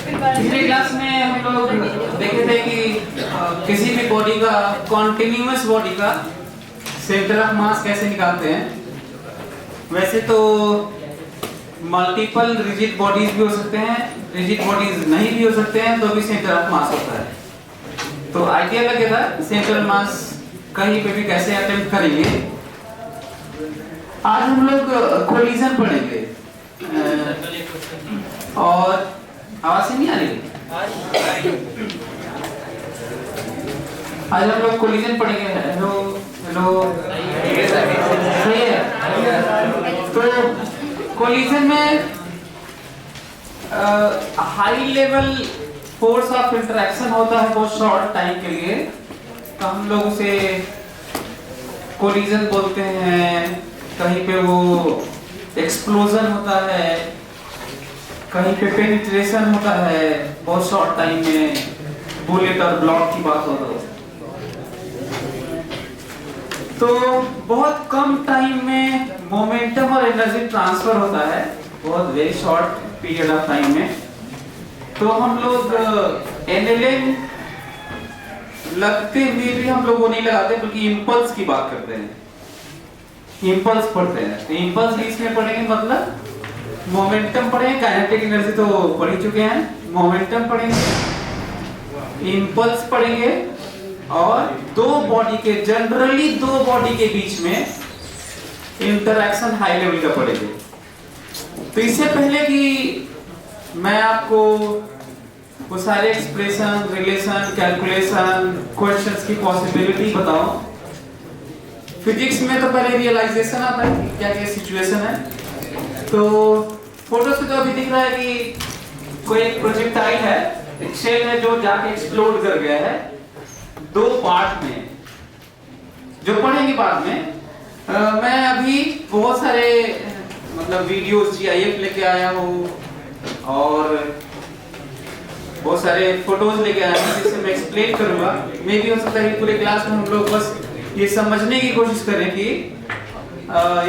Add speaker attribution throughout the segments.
Speaker 1: पिछले क्लास में हम लोग देखे थे कि किसी भी बॉडी का कॉन्टिन्यूअस बॉडी का सेंटर ऑफ मास कैसे निकालते हैं। वैसे तो मल्टीपल रिजिड बॉडीज भी हो सकते हैं, रिजिड बॉडीज नहीं भी हो सकते हैं, तो भी सेंटर ऑफ मास होता है। तो आइडिया लगे था सेंटर मास कहीं पे भी कैसे अटेम्प्ट करेंगे। आज हम लोग कोलिजन पढ़ेंगे और आवाज नहीं आ रही। आज हम लोग कोलिजन पढ़ेंगे। हेलो हेलो सही है। तो कोलिजन में high level force of interaction होता है बहुत शॉर्ट टाइम के लिए, तो हम लोग उसे कोलिजन बोलते हैं। कहीं पे वो एक्सप्लोजन होता है, कहीं पे पेनिट्रेशन होता है बहुत शॉर्ट टाइम में, बुलेट और ब्लॉक की बात हो तो बहुत कम टाइम में मोमेंटम और एनर्जी ट्रांसफर होता है, बहुत very short period of time में। तो हम लोग एनएलएम लगते हुए भी हम लोग वो नहीं लगाते, बल्कि इंपल्स की बात करते हैं, इंपल्स पढ़ते हैं। तो इंपल्स इसमें पढ़ेंगे, मतलब मोमेंटम पढ़ेंगे, काइनेटिक एनर्जी तो पढ़ ही चुके हैं, मोमेंटम पढ़ेंगे, इंपल्स पढ़ेंगे, और दो बॉडी के, जनरली दो बॉडी के बीच में इंटरैक्शन हाई लेवल का पढ़ेंगे। तो इससे पहले कि मैं आपको वो सारे एक्सप्रेशन, रिलेशन, कैलकुलेशन, क्वेश्चंस की पॉसिबिलिटी बताऊं, फिजिक्स में तो पहले रियलाइजेशन आता है कि क्या क्या सिचुएशन है। तो फोटो से तो अभी दिख रहा है कि कोई एक प्रोजेक्टाइल है, एक शेल है जो जाके एक्सप्लोड कर गया है दो पार्ट में, जो पढ़ेंगे बाद में। मैं अभी बहुत सारे मतलब वीडियोस जीआईएफ लेके आया हूँ और बहुत सारे फोटोज लेके आया हूँ जिससे मैं एक्सप्लेन करूंगा। मे भी हो सकता है पूरे क्लास में हम लोग बस ये समझने की कोशिश करें कि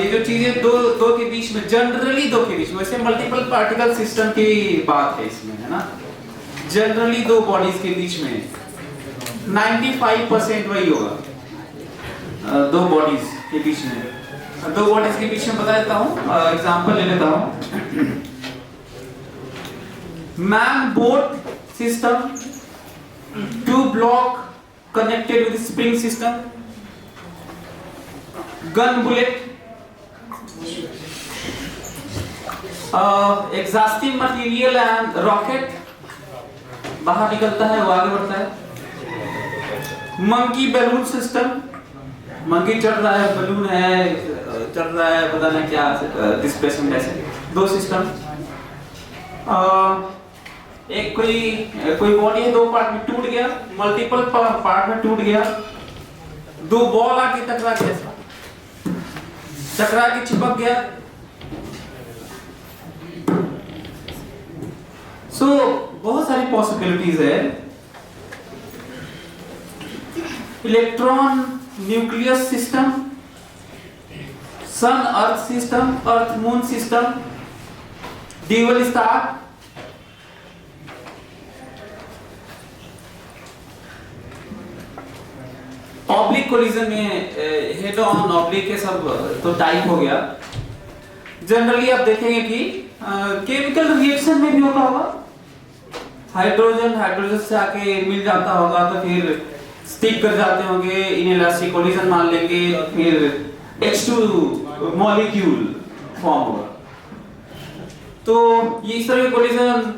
Speaker 1: ये जो चीजें दो के बीच में, जनरली दो के बीच में, वैसे मल्टीपल पार्टिकल सिस्टम की बात है इसमें, है ना। जनरली दो बॉडीज के बीच में 95% वही होगा, दो बॉडीज के बीच में। दो बॉडीज के बीच में बता देता हूँ, एग्जांपल ले लेता हूँ। Man boat system, two block connected with spring system, gun bullet, exhaustive material and rocket, बाहर निकलता है वो आगे बढ़ता है। मंकी बैलून सिस्टम, मंकी चढ़ रहा है, बलून है चढ़ रहा है, पता नहीं क्या डिस्प्लेसमेंट, ऐसे दो सिस्टम। एक कोई बॉडी है, दो पार्ट में टूट गया, मल्टीपल पार्ट में टूट गया, दो बॉल आके टकरा के चिपक गया। सो बहुत सारी पॉसिबिलिटीज है। Electron nucleus system, sun earth system, earth moon system, dual star, oblique collision में हेड ऑन ऑब्लिक के सब तो टाइप हो गया। जनरली आप देखेंगे कि केमिकल रिएक्शन में भी होता होगा, हाइड्रोजन से आके मिल जाता होगा तो फिर स्टिक कर जाते होंगे, इनइलास्टिक कोलिजन मान लेंगे, फिर H2 मॉलिक्यूल फॉर्म होगा। तो ये इस तरह के कोलिजन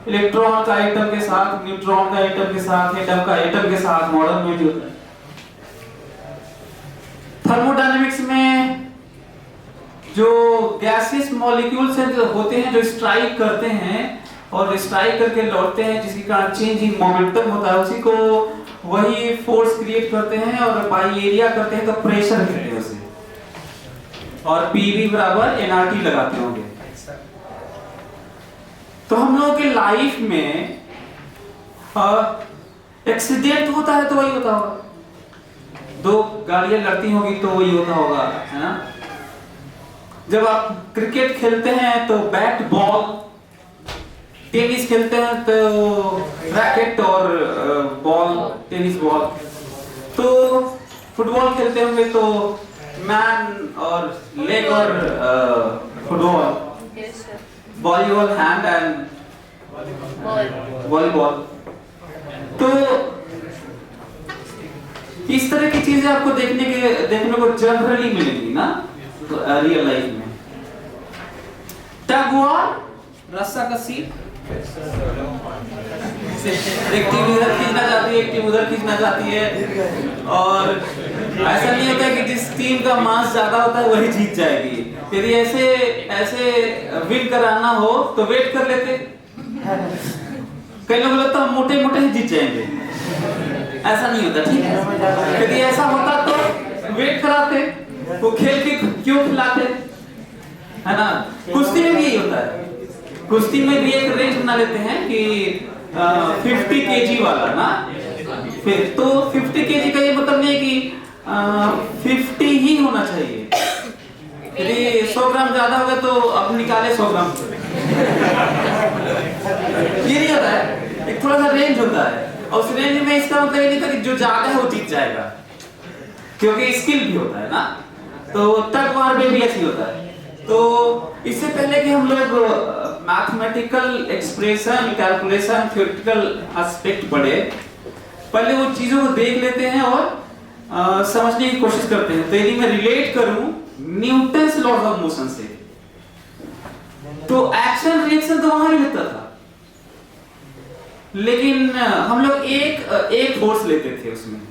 Speaker 1: इलेक्ट्रॉन का एटम के साथ, न्यूट्रॉन का एटम के साथ, एटम का एटम के साथ मॉडर्न में भी होता है। थर्मोडायनेमिक्स में जो गैसेस मॉलिक्यूल्स हैं, जो होते हैं, जो स्ट्राइक करते हैं और स्ट्राइक करके लौटते हैं, जिसके कारण चेंज इन मोमेंटम होता है, उसी को वही फोर्स क्रिएट करते हैं और बाई एरिया करते हैं, तो प्रेशर कहते हैं उसे, और पीवी बराबर एनआरटी लगाते होंगे। तो हम लोगों के लाइफ में एक्सीडेंट होता है तो वही होता होगा, दो गाड़ियां लड़ती होगी तो वही होता होगा, है ना। जब आप क्रिकेट खेलते हैं तो बैट बॉल टेनिस खेलते हैं तो रैकेट और बॉल, टेनिस बॉल। तो फुटबॉल खेलते होंगे तो मैन और लेग और football, volleyball hand and volleyball. तो इस तरह की चीजें आपको देखने को जनरली मिलेंगी ना रियल लाइफ में। टग वॉर, रस्साकसी, एक टीम इधर खींचना चाहती है, एक टीम उधर खींचना चाहती है, और ऐसा नहीं होता कि जिस टीम का मास ज्यादा होता है वही जीत जाएगी। यदि ऐसे विन कराना हो तो वेट कर लेते। कई लोग लगता है मोटे मोटे ही जीत जाएंगे, ऐसा नहीं होता, ठीक है। यदि ऐसा होता तो वेट कराते, वो खेल के क्यों खिलाते, है ना। कुश्ती में भी यही होता है। कुश्ती में भी एक रेंज बना लेते हैं कि 50 केजी वाला ना, फिर तो 50 केजी का ये मतलब नहीं है कि 50 ही होना चाहिए। यदि 100 ग्राम ज्यादा होगा तो अब निकाले 100 ग्राम। ये नहीं होता है, एक थोड़ा सा रेंज होता है, और उस रेंज में इसका मतलब ये नहीं था कि जो ज्यादा है वो जीत जाएगा, क्योंकि स्किल भी होता है ना। तो टग वॉर में भी ऐसे होता है। तो इससे पहले कि हम लोग mathematical expression, calculation, theoretical aspect पढ़े, पहले वो चीजों को देख लेते हैं और समझने की कोशिश करते हैं। तो यदि मैं रिलेट करूं न्यूटन्स लॉज ऑफ मोशन से, तो एक्शन रिएक्शन तो वहां ही होता था, लेकिन हम लोग एक फोर्स लेते थे उसमें,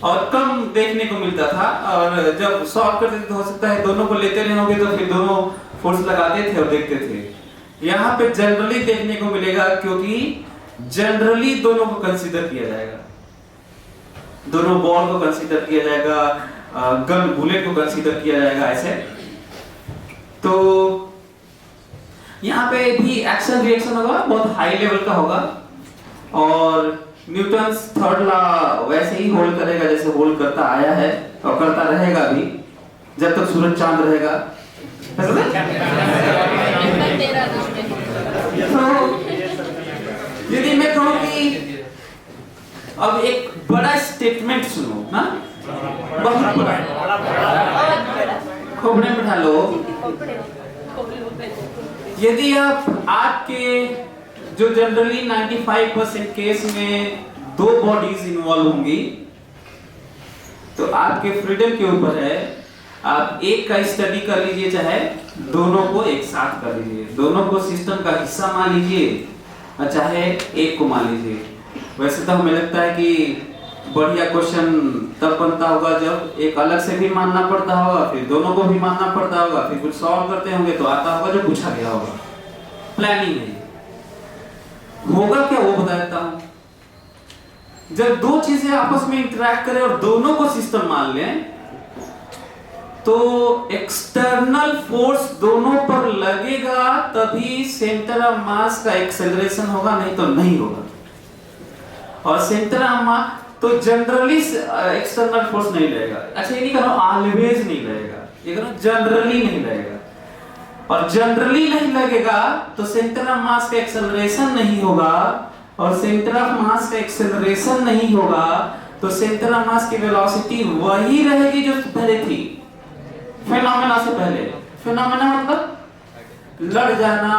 Speaker 1: और कम देखने को मिलता था। और जब सॉल्व करते थे तो हो सकता है दोनों को लेते रहे होंगे, तो फिर दोनों फोर्स लगाते थे और देखते थे। यहाँ पे जनरली देखने को मिलेगा, क्योंकि जनरली दोनों को कंसीडर किया जाएगा, दोनों बॉल को कंसीडर किया जाएगा, गन बुलेट को कंसीडर किया जाएगा, ऐसे। तो यहाँ पे भी एक्शन रिएक्शन होगा, बहुत हाई लेवल का होगा, और न्यूटन्स थर्ड लॉ वैसे ही होल्ड करेगा जैसे होल्ड करता आया है और करता रहेगा भी जब तक सूरज चांद रहेगा। तो यदि मैं कहूं कि अब एक बड़ा स्टेटमेंट सुनो ना, बहुत बड़ा, खोपड़े में बिठा लो। यदि आप आपके जो जनरली 95% केस में दो बॉडीज इन्वॉल्व होंगी, तो आपके फ्रीडम के ऊपर है। आप एक का स्टडी कर लीजिए, चाहे दोनों को एक साथ कर लीजिए, दोनों को सिस्टम का हिस्सा मान लीजिए, और चाहे एक को मान लीजिए। वैसे तो हमें लगता है कि बढ़िया क्वेश्चन तब बनता होगा जब एक अलग से भी मानना पड़ता होगा, फिर दोनों को भी मानना पड़ता होगा, फिर कुछ सॉल्व करते होंगे तो आता होगा जो पूछा गया होगा। प्लानिंग है। होगा क्या वो बता देता हूं। जब दो चीजें आपस में इंटरैक्ट करें और दोनों को सिस्टम मान लें, तो एक्सटर्नल फोर्स दोनों पर लगेगा, तभी सेंटर ऑफ मास का एक्सेलरेशन होगा, नहीं तो नहीं होगा। और सेंटर ऑफ मास तो जनरली एक्सटर्नल फोर्स नहीं लगेगा। अच्छा, ये नहीं करो ऑलवेज नहीं लगेगा, ये करो जनरली नहीं लगेगा। और जनरली नहीं लगेगा तो सेंटर ऑफ मास का एक्सेलरेशन नहीं होगा, और सेंटर ऑफ मास का एक्सेलरेशन नहीं होगा तो सेंटर ऑफ मास की वेलोसिटी वही रहेगी जो पहले थी, फेनोमेना से पहले। फेनोमेना मतलब लड़ जाना,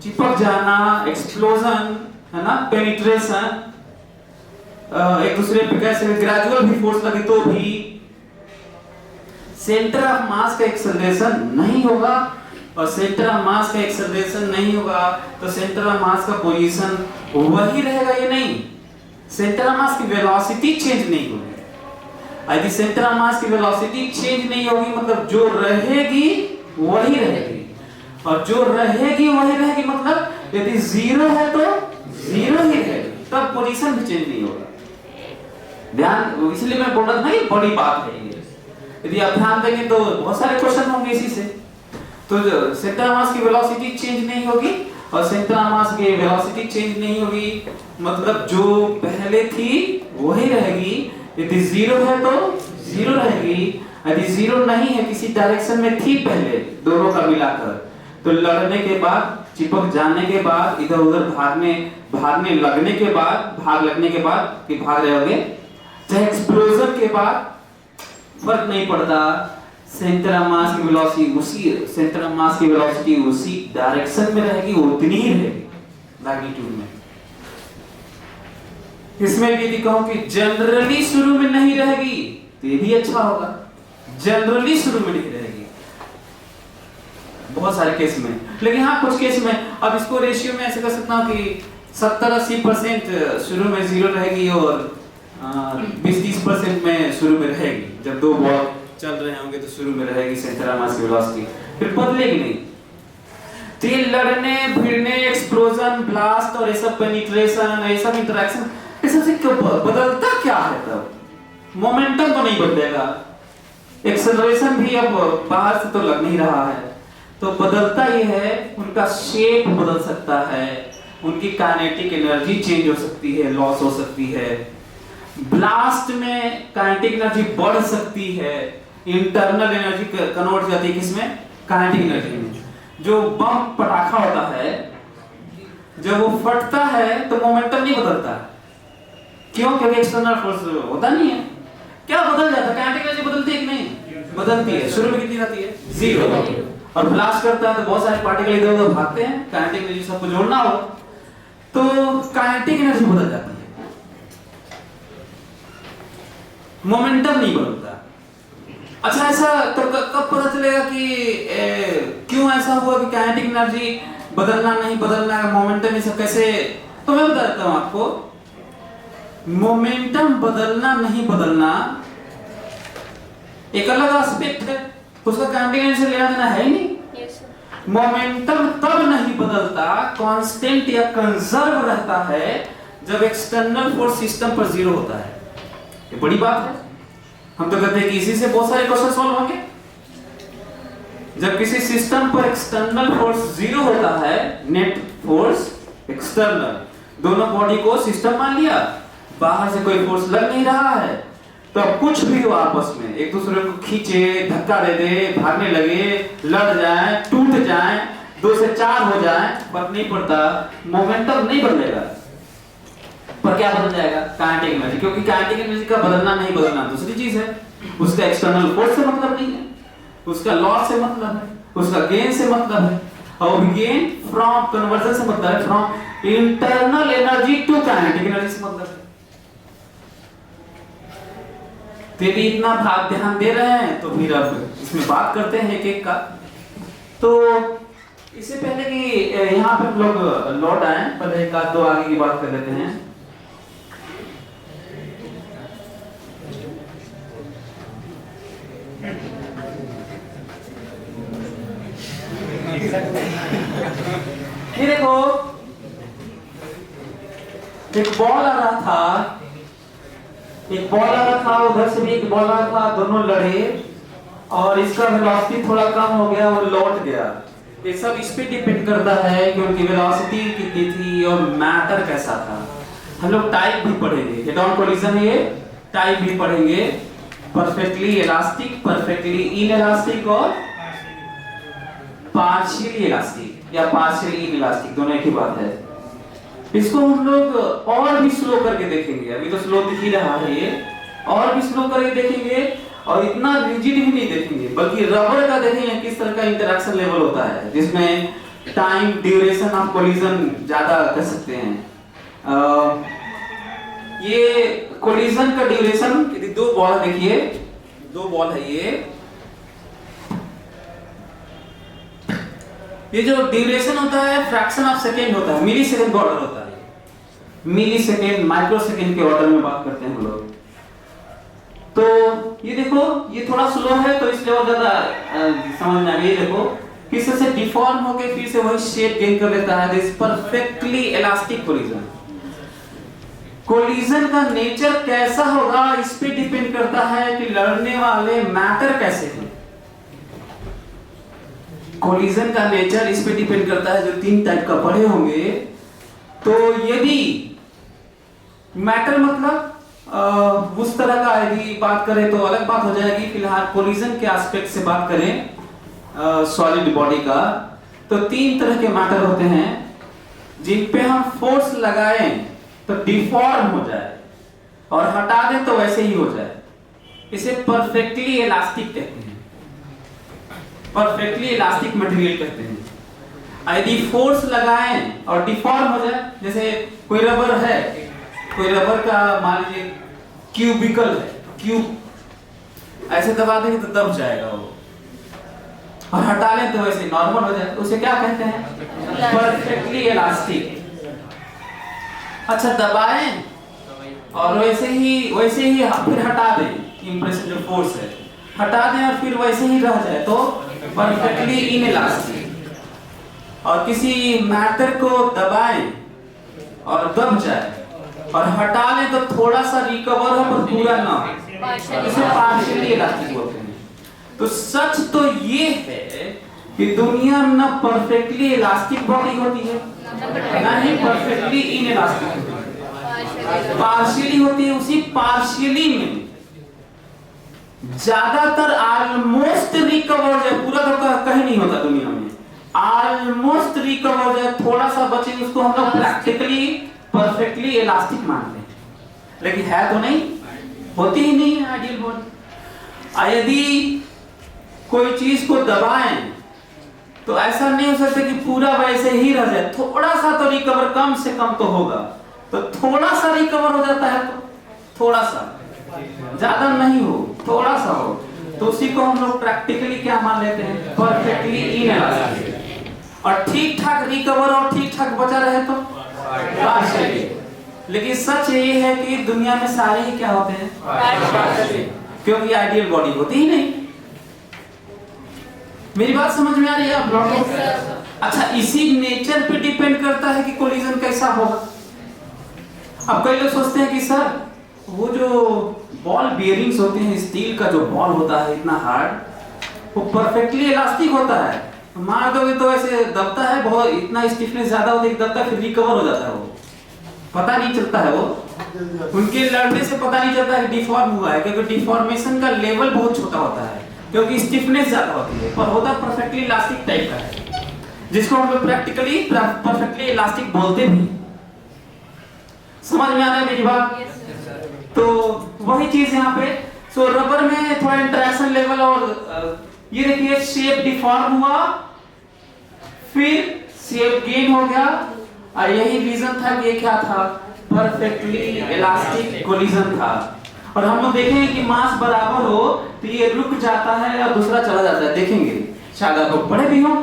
Speaker 1: चिपक जाना, एक्सप्लोजन, है ना, पेनिट्रेशन, एक दूसरे पे कैसे ग्रेजुअल भी फोर्स लगे तो भी सेंटर ऑफ मास का एक्सेलरेशन नहीं होगा। और सेंटर ऑफ मास का एक्सेलरेशन नहीं होगा तो सेंटर ऑफ मास का पोजीशन वही रहेगा, ये नहीं, सेंटर ऑफ मास की वेलोसिटी चेंज नहीं होगी। यदि सेंटर ऑफ मास की वेलोसिटी चेंज नहीं होगी मतलब जो रहेगी वही रहेगी, और जो रहेगी वही रहेगी मतलब यदि जीरो है तो जीरो ही रहेगी, तब पोजीशन भी चेंज नहीं होगा। ध्यान, इसलिए मैं बोल रहा था ना, ये बड़ी बात है ये। यदि आप ध्यान देंगे तो बहुत सारे क्वेश्चन होंगे इसी से। तो सेंटर ऑफ मास की वेलोसिटी चेंज नहीं होगी और सेंटर ऑफ मास की वेलोसिटी चेंज नहीं होगी मतलब जो पहले थी वही रहेगी। यदि जीरो है तो जीरो रहेगी, यदि जीरो नहीं है, किसी डायरेक्शन में थी पहले दोनों का मिलाकर, तो लड़ने के बाद चिपक जाने के बाद, इधर उधर भागने लगने के बाद, भाग लगने के बाद कि भाग रहे होगे, चाहे एक्सप्लोजन के बाद, फर्क नहीं पड़ता, सेंटर ऑफ मास की वेलोसिटी उसी डायरेक्शन में रहेगी, उतनी ही रहेगी मैग्नीट्यूड में। इसमें भी यदि कहूं कि जनरली शुरू में नहीं रहेगी तो ये भी अच्छा होगा, जनरली शुरू में नहीं रहेगी बहुत सारे केस में, लेकिन हाँ कुछ केस में। अब इसको रेशियो में ऐसे कर सकता हूं कि 70-80% शुरू में जीरो रहेगी और 20-30% में शुरू में रहेगी। जब दो बॉल चल रहे होंगे तो शुरू में रहेगी सेंटर ऑफ मास की वेलोसिटी, फिर बदलेगी नहीं। तो ये लड़ने भिड़ने, एक्सप्लोजन, ब्लास्ट और ये सब पेनिट्रेशन, ये सब इंटरेक्शन, ये सबसे बदलता क्या है? तब मोमेंटम तो नहीं बदलेगा, एक्सेलरेशन भी अब बाहर से तो लग नहीं रहा है, तो बदलता ये है उनका शेप बदल सकता है, उनकी काइनेटिक एनर्जी चेंज हो सकती है, लॉस हो सकती है। ब्लास्ट में काइनेटिक एनर्जी बढ़ सकती है, इंटरनल एनर्जी कन्वर्ट हो जाती है किसमें? काइनेटिक एनर्जी में। जो बम पटाखा होता है, जब वो फटता है तो मोमेंटम नहीं बदलता, क्यों? क्योंकि एक्सटर्नल फोर्स होता नहीं है। क्या बदल जाता है? काइनेटिक एनर्जी बदलती है कि नहीं? बदलती है। शुरू में कितनी रहती है? 0। और ब्लास्ट करता है तो बहुत सारे पार्टिकल इधर उधर भागते हैं, काइनेटिक एनर्जी सबको जोड़ना हो तो काइनेटिक एनर्जी बदल जाती है, मोमेंटम नहीं बदलता। अच्छा, ऐसा तो कब पता चलेगा कि क्यों ऐसा हुआ कि काइनेटिक एनर्जी बदलना नहीं बदलना है, मोमेंटम ये सब कैसे? तो मैं बता देता हूं आपको। मोमेंटम बदलना नहीं बदलना एक अलग एस्पेक्ट है, उसका काइनेटिक एनर्जी से लेना देना है ही नहीं। मोमेंटम तब नहीं बदलता, कांस्टेंट या कंजर्व रहता है जब एक्सटर्नल फोर्स सिस्टम पर 0 होता है। ये बड़ी बात है। हम तो कहते हैं कि इसी से बहुत सारे क्वेश्चन सॉल्व होंगे। जब किसी सिस्टम पर एक्सटर्नल फोर्स 0 होता है, नेट फोर्स एक्सटर्नल, दोनों बॉडी को सिस्टम मान लिया, बाहर से कोई फोर्स लग नहीं रहा है, तो अब कुछ भी हो आपस में, एक दूसरे को खींचे, धक्का दे दे, भागने लगे, लड़ जाए, टूट जाए, 2 से 4 हो जाए, फर्क नहीं पड़ता, मोमेंटम नहीं बदलेगा। पर क्या बदल जाएगा? काइनेटिक एनर्जी, क्योंकि काइनेटिक एनर्जी का बदलना नहीं बदलना दूसरी चीज है। उसका एक्सटर्नल फोर्स से मतलब नहीं है, उसका लॉस से मतलब है, उसका गेन से मतलब है, और गेन फ्रॉम कन्वर्जन से मतलब है, from internal energy to kinetic energy से मतलब है। तो यदि इतना भाग ध्यान दे रहे हैं तो फिर अब इसमें बात करते हैं एक एक का। तो इससे पहले कि यहाँ पे हम लोग लौट आए, पहले एक आध दो आगे की बात कर लेते हैं। ये देखो, एक बॉल आ रहा था, एक बॉल आ रहा था, उधर से भी एक बॉल आ रहा था, दोनों लड़े और इसका वेलोसिटी थोड़ा कम हो गया और लौट गया। ये सब इस पे डिपेंड करता है कि उनकी वेलोसिटी कितनी थी और मैटर कैसा था। हम लोग टाइप भी पढ़ेंगे, हेड ऑन कोलिजन है, टाइप भी पढ़ेंगे, परफेक्टली इलास्टिक, परफेक्टली इनइलास्टिक और पार्शियली इलास्टिक या पार्शियली इनइलास्टिक, दोनों एक ही बात है। इसको हम लोग और भी स्लो करके देखेंगे, अभी तो स्लो दिख ही रहा है ये, और भी स्लो करके देखेंगे और इतना रिजिड भी नहीं देखेंगे, बल्कि रबर का देखेंगे किस तरह का इंटरेक्शन लेवल होता है, जिसमें टाइम ड्यूरेशन ऑफ कोलिजन ज्यादा कर सकते हैं। ये कोलिजन का ड्यूरेशन, यदि दो बॉल देखिए, दो बॉल है ये जो ड्यूरेशन होता है फ्रैक्शन ऑफ सेकेंड होता है, मिली सेकेंड का ऑर्डर होता है, मिली सेकेंड माइक्रो सेकेंड के ऑर्डर में बात करते हैं हम लोग। तो ये देखो, ये थोड़ा स्लो है तो इसलिए और ज्यादा समझ में आ गई। देखो किस से डिफॉर्म होके फिर से वही शेप गेन कर लेता है। This perfectly elastic collision. Collision का नेचर कैसा होगा इस पे डिपेंड करता है कि लड़ने वाले मैटर कैसे हैं। कोलिजन का नेचर इस पे डिपेंड करता है, जो 3 टाइप का पढ़े होंगे। तो यदि मैटर मतलब उस तरह का यदि बात करें तो अलग बात हो जाएगी। फिलहाल कोलिजन के एस्पेक्ट से बात करें सॉलिड बॉडी का, तो तीन तरह के मैटर होते हैं जिन पे हम फोर्स लगाएं तो डिफॉर्म हो जाए और हटा दें तो वैसे ही हो जाए। इसे परफेक्टली इलास्टिक कहते हैं, परफेक्टली इलास्टिक मटेरियल कहते हैं। यदि फोर्स लगाएं और डिफॉर्म हो जाए, जैसे कोई रबर है, कोई रबर का मान लीजिए क्यूबिकल है, क्यूब ऐसे दबा देंगे तो दब जाएगा वो, और हटा लें तो वैसे नॉर्मल हो जाए, उसे क्या कहते हैं? Perfectly elastic. अच्छा, दबाएं और वैसे ही फिर हटा दें, इंप्रेशन जो फोर्स है हटा दें और फिर वैसे ही रह जाए तो परफेक्टली इनइलास्टिक। और किसी मैटर को दबाएं और दब जाए और हटा लें तो थोड़ा सा रिकवर हो पर पूरा ना हो, इसे पार्शियली इलास्टिक बोलते हैं। तो सच तो ये है कि दुनिया में ना परफेक्टली इलास्टिक बॉडी होती है ना ही परफेक्टली इनइलास्टिक होती है, पार्शियली होती है। उसी पार्शियली में ज्यादातर ऑलमोस्ट रिकवर है, पूरा तो कहीं नहीं होता दुनिया में, ऑलमोस्ट रिकवर है, थोड़ा सा बचे उसको हम लोग प्रैक्टिकली परफेक्टली इलास्टिक मानते हैं, लेकिन है तो नहीं, होती ही नहीं आइडियल बॉडी। यदि कोई चीज को दबाएं तो ऐसा नहीं हो सकता कि पूरा वैसे ही रह जाए, थोड़ा सा तो रिकवर कम से कम तो होगा। तो थोड़ा सा रिकवर हो जाता है, तो थोड़ा सा, ज्यादा नहीं हो, थोड़ा सा हो, तो उसी को हम लोग प्रैक्टिकली क्या मान लेते हैं? Perfectly inelastic. और ठीक ठाक रिकवर और ठीक ठाक बचा रहे तो पार्शियली। लेकिन सच ये है कि दुनिया में सारे ही क्या होते हैं? पार्शियली, क्योंकि आइडियल बॉडी होती ही नहीं। मेरी बात समझ में आ रही है आप लोगों को? अच्छा, इसी नेचर पे डिपेंड करता है कि कोलिजन कैसा होगा। अब कई लोग सोचते हैं कि सर वो जो बॉल बियरिंग्स होते हैं, स्टील का जो बॉल होता है इतना हार्ड, वो परफेक्टली इलास्टिक होता है, मार दोगे तो ऐसे दबता है, बहुत इतना स्टिफनेस ज्यादा होता है कि दबता है, फिर रिकवर हो जाता है, वो पता नहीं चलता है, वो उनके लड़ने से पता नहीं चलता है कि डिफॉर्म हुआ है, क्योंकि डिफॉर्मेशन का लेवल बहुत छोटा होता है, क्योंकि स्टिफनेस ज्यादा होती है, पर होता परफेक्टली इलास्टिक टाइप का है, जिसको हम लोग प्रैक्टिकली परफेक्टली इलास्टिक बोलते भी। समझ में आ रहा है मेरी बात? तो वही चीज यहाँ पे, सो रबर में थोड़ा इंटरेक्शन लेवल, और ये देखिए शेप डिफॉर्म हुआ, फिर शेप गेन हो गया, और यही रीजन था कि ये क्या था? परफेक्टली इलास्टिक कोलिजन था। और हम लोग देखेंगे कि मास बराबर हो तो ये रुक जाता है और दूसरा चला जाता है, देखेंगे, शायद आप लोग पढ़े भी हो।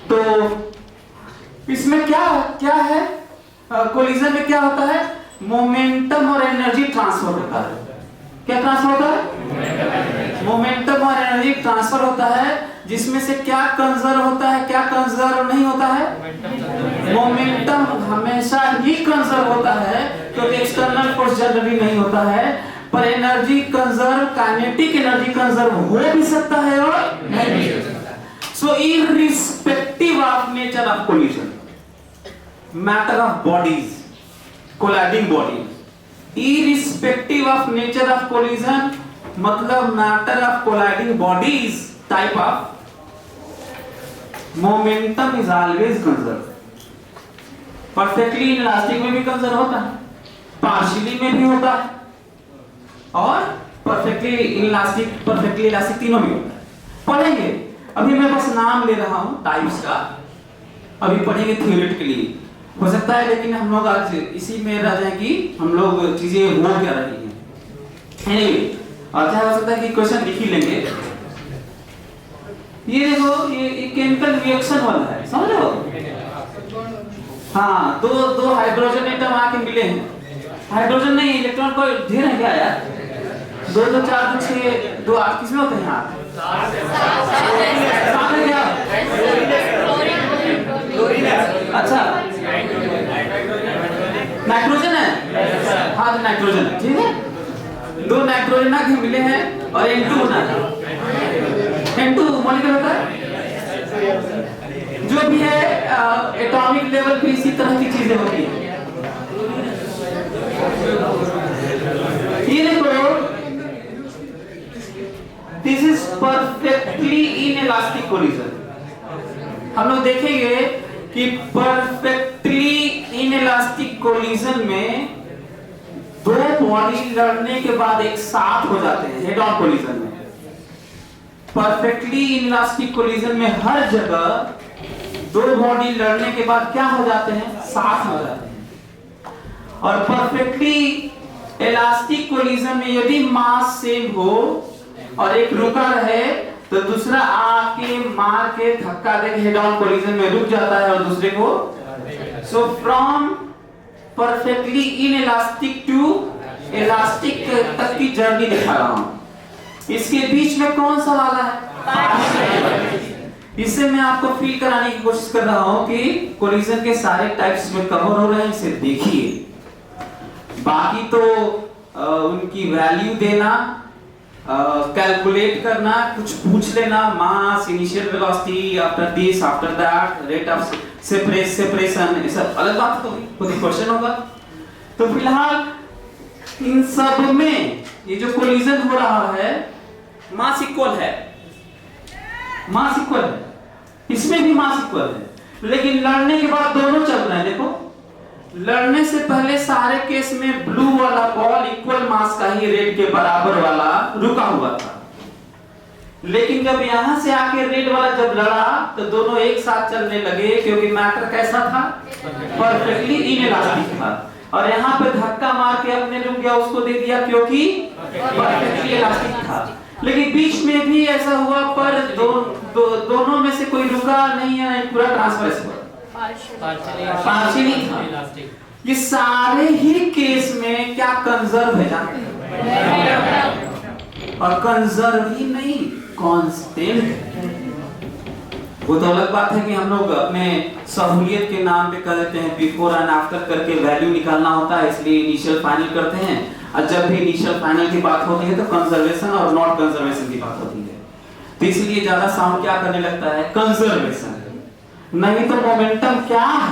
Speaker 1: तो इसमें क्या है? कोलिजन में क्या होता है? मोमेंटम और एनर्जी ट्रांसफर होता है। क्या ट्रांसफर होता है? मोमेंटम और एनर्जी ट्रांसफर होता है, जिसमें से क्या कंजर्व होता है, क्या कंजर्व नहीं होता है? मोमेंटम हमेशा ही कंजर्व होता है, क्योंकि एक्सटर्नल फोर्स जनरली नहीं होता है, पर energy conserve, kinetic energy conserve हो भी सकता है और नहीं भी हो सकता है। So irrespective of nature of collision, matter of bodies, colliding bodies, irrespective of nature of collision, मतलब matter of colliding bodies type of momentum is always conserved। perfectly inelastic में भी कंजर्व होता है, partially में भी होता है, और perfectly inelastic तीनों में होता है। पढ़ेंगे, अभी मैं बस नाम ले रहा हूँ टाइप्स का, अभी पढ़ेंगे थियोरेटिकली हो सकता है, लेकिन हम लोग आज इसी में रह जाए कि हम लोग चीजें हो क्या रही हैं। anyway, और क्या हो सकता है कि क्वेश्चन लिख ही लेंगे। ये देखो, ये केमिकल रिएक्शन वाला है, समझ लो। हाँ, दो हाइड्रोजन एटम आके मिले हैं, हाइड्रोजन नहीं, इलेक्ट्रॉन को ढेर है क्या यार? 2 2 4 2 6 2 8 किसमें होते हैं यहाँ? 7 है क्या? अच्छा, नाइट्रोजन है, हाँ तो नाइट्रोजन है, ठीक है। 2 नाइट्रोजन आके मिले हैं और N2 बना है। N2 मॉलिक्यूल होता है, जो भी है एटॉमिक लेवल पे इसी तरह की चीजें होती हैं। ये देखो, this is perfectly inelastic collision, लोग देखेंगे कि परफेक्टली इनइलास्टिक कोलिजन में दो बॉडी लड़ने के बाद एक साथ हो जाते हैं हेड ऑन कोलिजन में। परफेक्टली इनइलास्टिक कोलिजन में हर जगह दो बॉडी लड़ने के बाद क्या हो जाते हैं, साथ हो जाते हैं। और परफेक्टली इलास्टिक कोलिजन में यदि मास सेम हो और एक रुका रहे तो दूसरा आके मार के धक्का देके हेड ऑन कोलिजन में रुक जाता है और दूसरे को। So from perfectly inelastic to elastic तक की जर्नी दिखा रहा हूं। इसके बीच में कौन सा वाला है, इससे मैं आपको फील कराने की कोशिश कर रहा हूं कि कोलिजन के सारे टाइप्स में कवर हो रहे हैं, इसे देखिए। बाकी तो उनकी वैल्यू देना, कैलकुलेट करना, कुछ पूछ लेना, mass, initial velocity, after this, after that, rate of separation, ये सब अलग बात होगी, कोई क्वेश्चन होगा। तो फिलहाल इन सब में ये जो कोलिजन हो रहा है मास इक्वल है, मास इक्वल है, इसमें भी मास इक्वल है, लेकिन लड़ने के बाद दोनों चल रहे हैं। देखो, लड़ने से पहले सारे केस में ब्लू वाला बॉल इक्वल मास का ही रेड के बराबर वाला रुका हुआ था, लेकिन जब यहां से आके रेड वाला जब लड़ा तो दोनों एक साथ चलने लगे, क्योंकि मैटर कैसा था, परफेक्टली इनइलास्टिक था। और यहाँ पे धक्का मार के अपने रुक गया, उसको दे दिया क्योंकि परफेक्टली इलास्टिक था। लेकिन बीच में भी ऐसा हुआ, पर दोनों में से कोई रुका नहीं है, पूरा ट्रांसफर हुआ, पार्शियली था। ये सारे ही केस में क्या कंजर्व है जानते हैं, और कंजर्व ही नहीं, कांस्टेंट। वो तो अलग बात है कि हम लोग अपने सहूलियत के नाम पे कर देते हैं बिफोर एंड आफ्टर करके वैल्यू निकालना होता है, इसलिए इनिशियल फाइनल करते हैं। और जब भी इनिशियल फाइनल की बात होती है तो कंजर्वेशन और नॉट कंजर्वेशन की बात होती है, तो इसलिए ज्यादा साउंड क्या करने लगता है, कंजर्वेशन। नहीं तो मोमेंटम क्या है,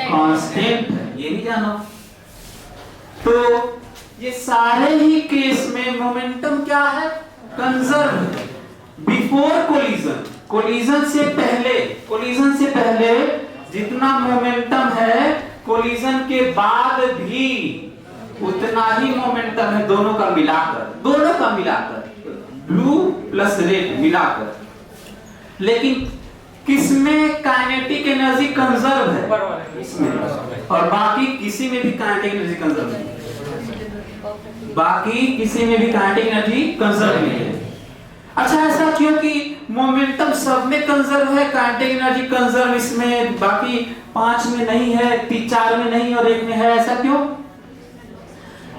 Speaker 1: कांस्टेंट है, ये नहीं जानो। तो ये सारे ही केस में मोमेंटम क्या है, कंजर्व है। बिफोर कोलिजन, कोलिजन से पहले जितना मोमेंटम है, कोलिजन के बाद भी उतना ही मोमेंटम है, दोनों का मिलाकर ब्लू प्लस रेड मिलाकर। लेकिन किसमें काइनेटिक एनर्जी कंजर्व है, इसमें, और बाकी किसी में भी काइनेटिक एनर्जी कंजर्व नहीं है, बाकी किसी में भी काइनेटिक एनर्जी कंजर्व नहीं है। अच्छा, ऐसा क्यों कि मोमेंटम सब में कंजर्व है, काइनेटिक एनर्जी कंजर्व इसमें बाकी 5 में नहीं है, 4 में नहीं और 1 में है, ऐसा क्यों?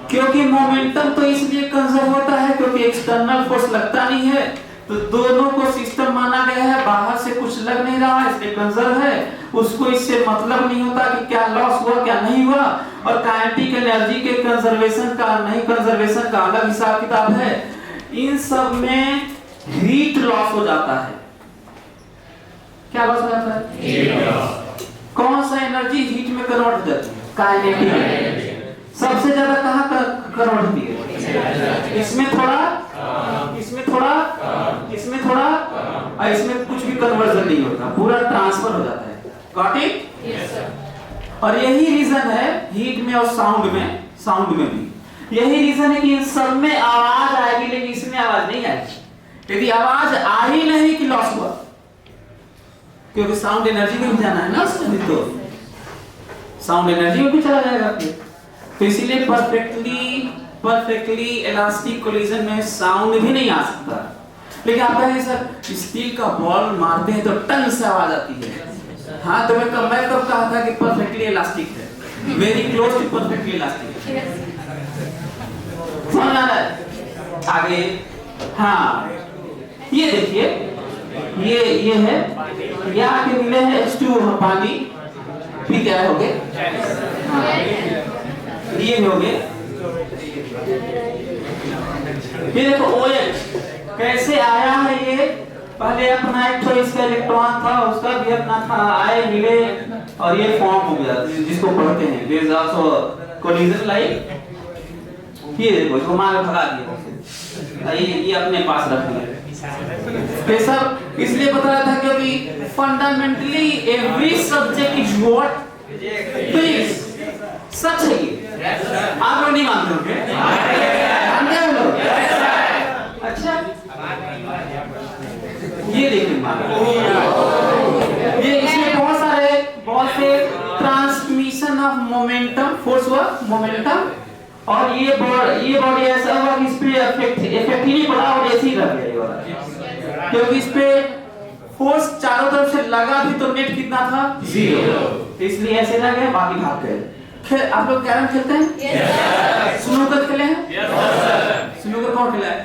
Speaker 1: क्योंकि मोमेंटम तो इसलिए कंजर्व होता है क्योंकि एक्सटर्नल फोर्स लगता नहीं है, तो दोनों को सिस्टम माना गया है, बाहर से कुछ लग नहीं रहा, इसलिए कंजर्व है। उसको इससे मतलब नहीं होता कि क्या लॉस हुआ क्या नहीं हुआ। और काइनेटिक एनर्जी के कंजर्वेशन का नहीं कंजर्वेशन का अलग हिसाब किताब है। इन सब में हीट लॉस हो जाता है। क्या लॉस हो जाता है? कौन सा एनर्जी हीट में कन्वर्ट हो जाती है? काइनेटिक। सबसे ज्यादा कहाँ कन्वर्ट होती है? इसमें थोड़ा, इसमें थोड़ा, इसमें थोड़ा, और इसमें कुछ भी कन्वर्जन नहीं होता, पूरा ट्रांसफर हो जाता है। Got it? Yes sir. और यही रीजन है हीट में और साउंड में भी यही रीजन है कि इन सब में आवाज आएगी, लेकिन इसमें आवाज नहीं आएगी। यदि आवाज आ ही नहीं कि लॉस हुआ, क्योंकि साउंड एनर्जी में भी जाना है ना, उसमें तो साउंड एनर्जी में भी चला जाएगा। तो इसीलिए परफेक्टली इलास्टिक कोलिजन में साउंड भी नहीं आ सकता। लेकिन आप कहेंगे सर स्टील का बॉल मारते हैं तो टन से आवाज आती है। हाँ, तो मैं कब कहा था कि परफेक्टली इलास्टिक है, very close to perfectly elastic. समझ आ रहा है? आगे हाँ, ये देखिए, ये है, ये आके मिले हैं H2 पानी, फिर क्या हो गए, ये हो गए। ये देखो OH कैसे आया है, ये पहले अपना एक तो इसका इलेक्ट्रॉन था, उसका भी अपना था, आए मिले और ये फॉर्म हो गया, जिसको पढ़ते हैं there is also collision like. ये देखो इसको मार भगा दिया, ये अपने पास रख लिया, ये सब इसलिए बता रहा था क्योंकि fundamentally every subject is what physics. सच है ये, आप लोग नहीं मानते होंगे? मानते हो लोग? अच्छा, ये देखिए ये इसमें बहुत से ट्रांसमिशन ऑफ मोमेंटम, फोर्स हुआ मोमेंटम, और ये बॉडी ऐसा हुआ कि इस पे इफेक्ट ही नहीं पड़ा और ऐसे ही रह गया ये वाला, क्योंकि इस पे फोर्स चारों तरफ से लगा भी तो नेट कितना था? 0। इसलिए ऐसे रह गए, बाकी भाग गए। खेल आप लोग कैरम खेलते हैं? यस। स्नूकर खेले हैं? Yes sir. स्नूकर कौन खेला है?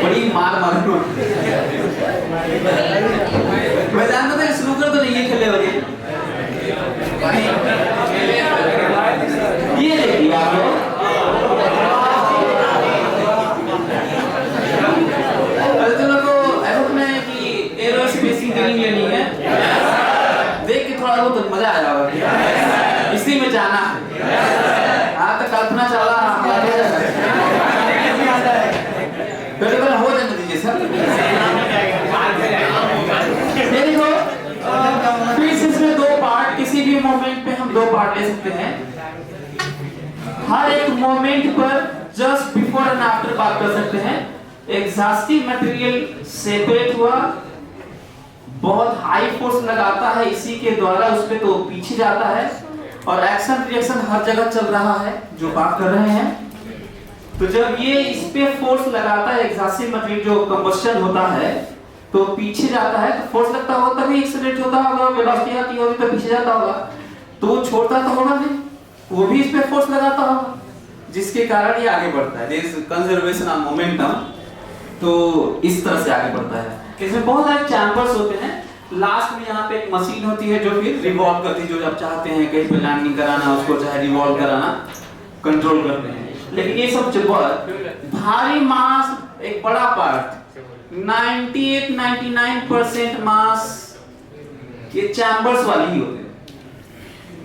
Speaker 1: बड़ी मार मैं जानता था स्नूकर तो नहीं खेले होंगे। ये देखिए आप लोग, एरोस्पेस इंजीनियरिंग लेनी है, देख के थोड़ा बहुत मजा आया होगा, इसी में जाना है। हाँ तो कल्पना चावला पहले हो जाने दीजिए सर। ये देखो फिर इसमें दो पार्ट, किसी भी मोमेंट पे हम दो पार्ट ले सकते हैं। हर एक मोमेंट पर जस्ट बिफोर एंड आफ्टर बात कर सकते हैं। एग्जॉस्टिव मटेरियल सेपरेट हुआ, बहुत हाई फोर्स लगाता है, इसी के द्वारा उस पे तो पीछे जाता है, और एक्शन रिएक्शन हर जगह चल रहा है जो बात कर रहे हैं। तो जब ये इस पे फोर्स लगाता है, एग्जॉस्टिव मटेरियल जो कंबस्शन होता है तो पीछे जाता है, तो फोर्स लगता होगा तभी एक्सेलरेट होता होगा, वेलोसिटी आती होगी तो पीछे जाता होगा, तो वो छोड़ता तो होगा नहीं, वो भी इस पे फोर्स लगाता होगा, जिसके कारण ये आगे बढ़ता है। There is conservation of momentum, तो इस तरह से आगे बढ़ता है। इसमें बहुत सारे चैम्बर्स होते हैं, लास्ट में यहाँ पे एक मशीन होती है जो फिर रिवॉल्व करती है, जो आप चाहते हैं कहीं पे लैंडिंग कराना, उसको चाहे रिवॉल्व कराना, कंट्रोल करते हैं। लेकिन ये सब भारी मास, एक बड़ा पार्ट 98-99% मास ये चैम्बर्स वाली ही होते हैं।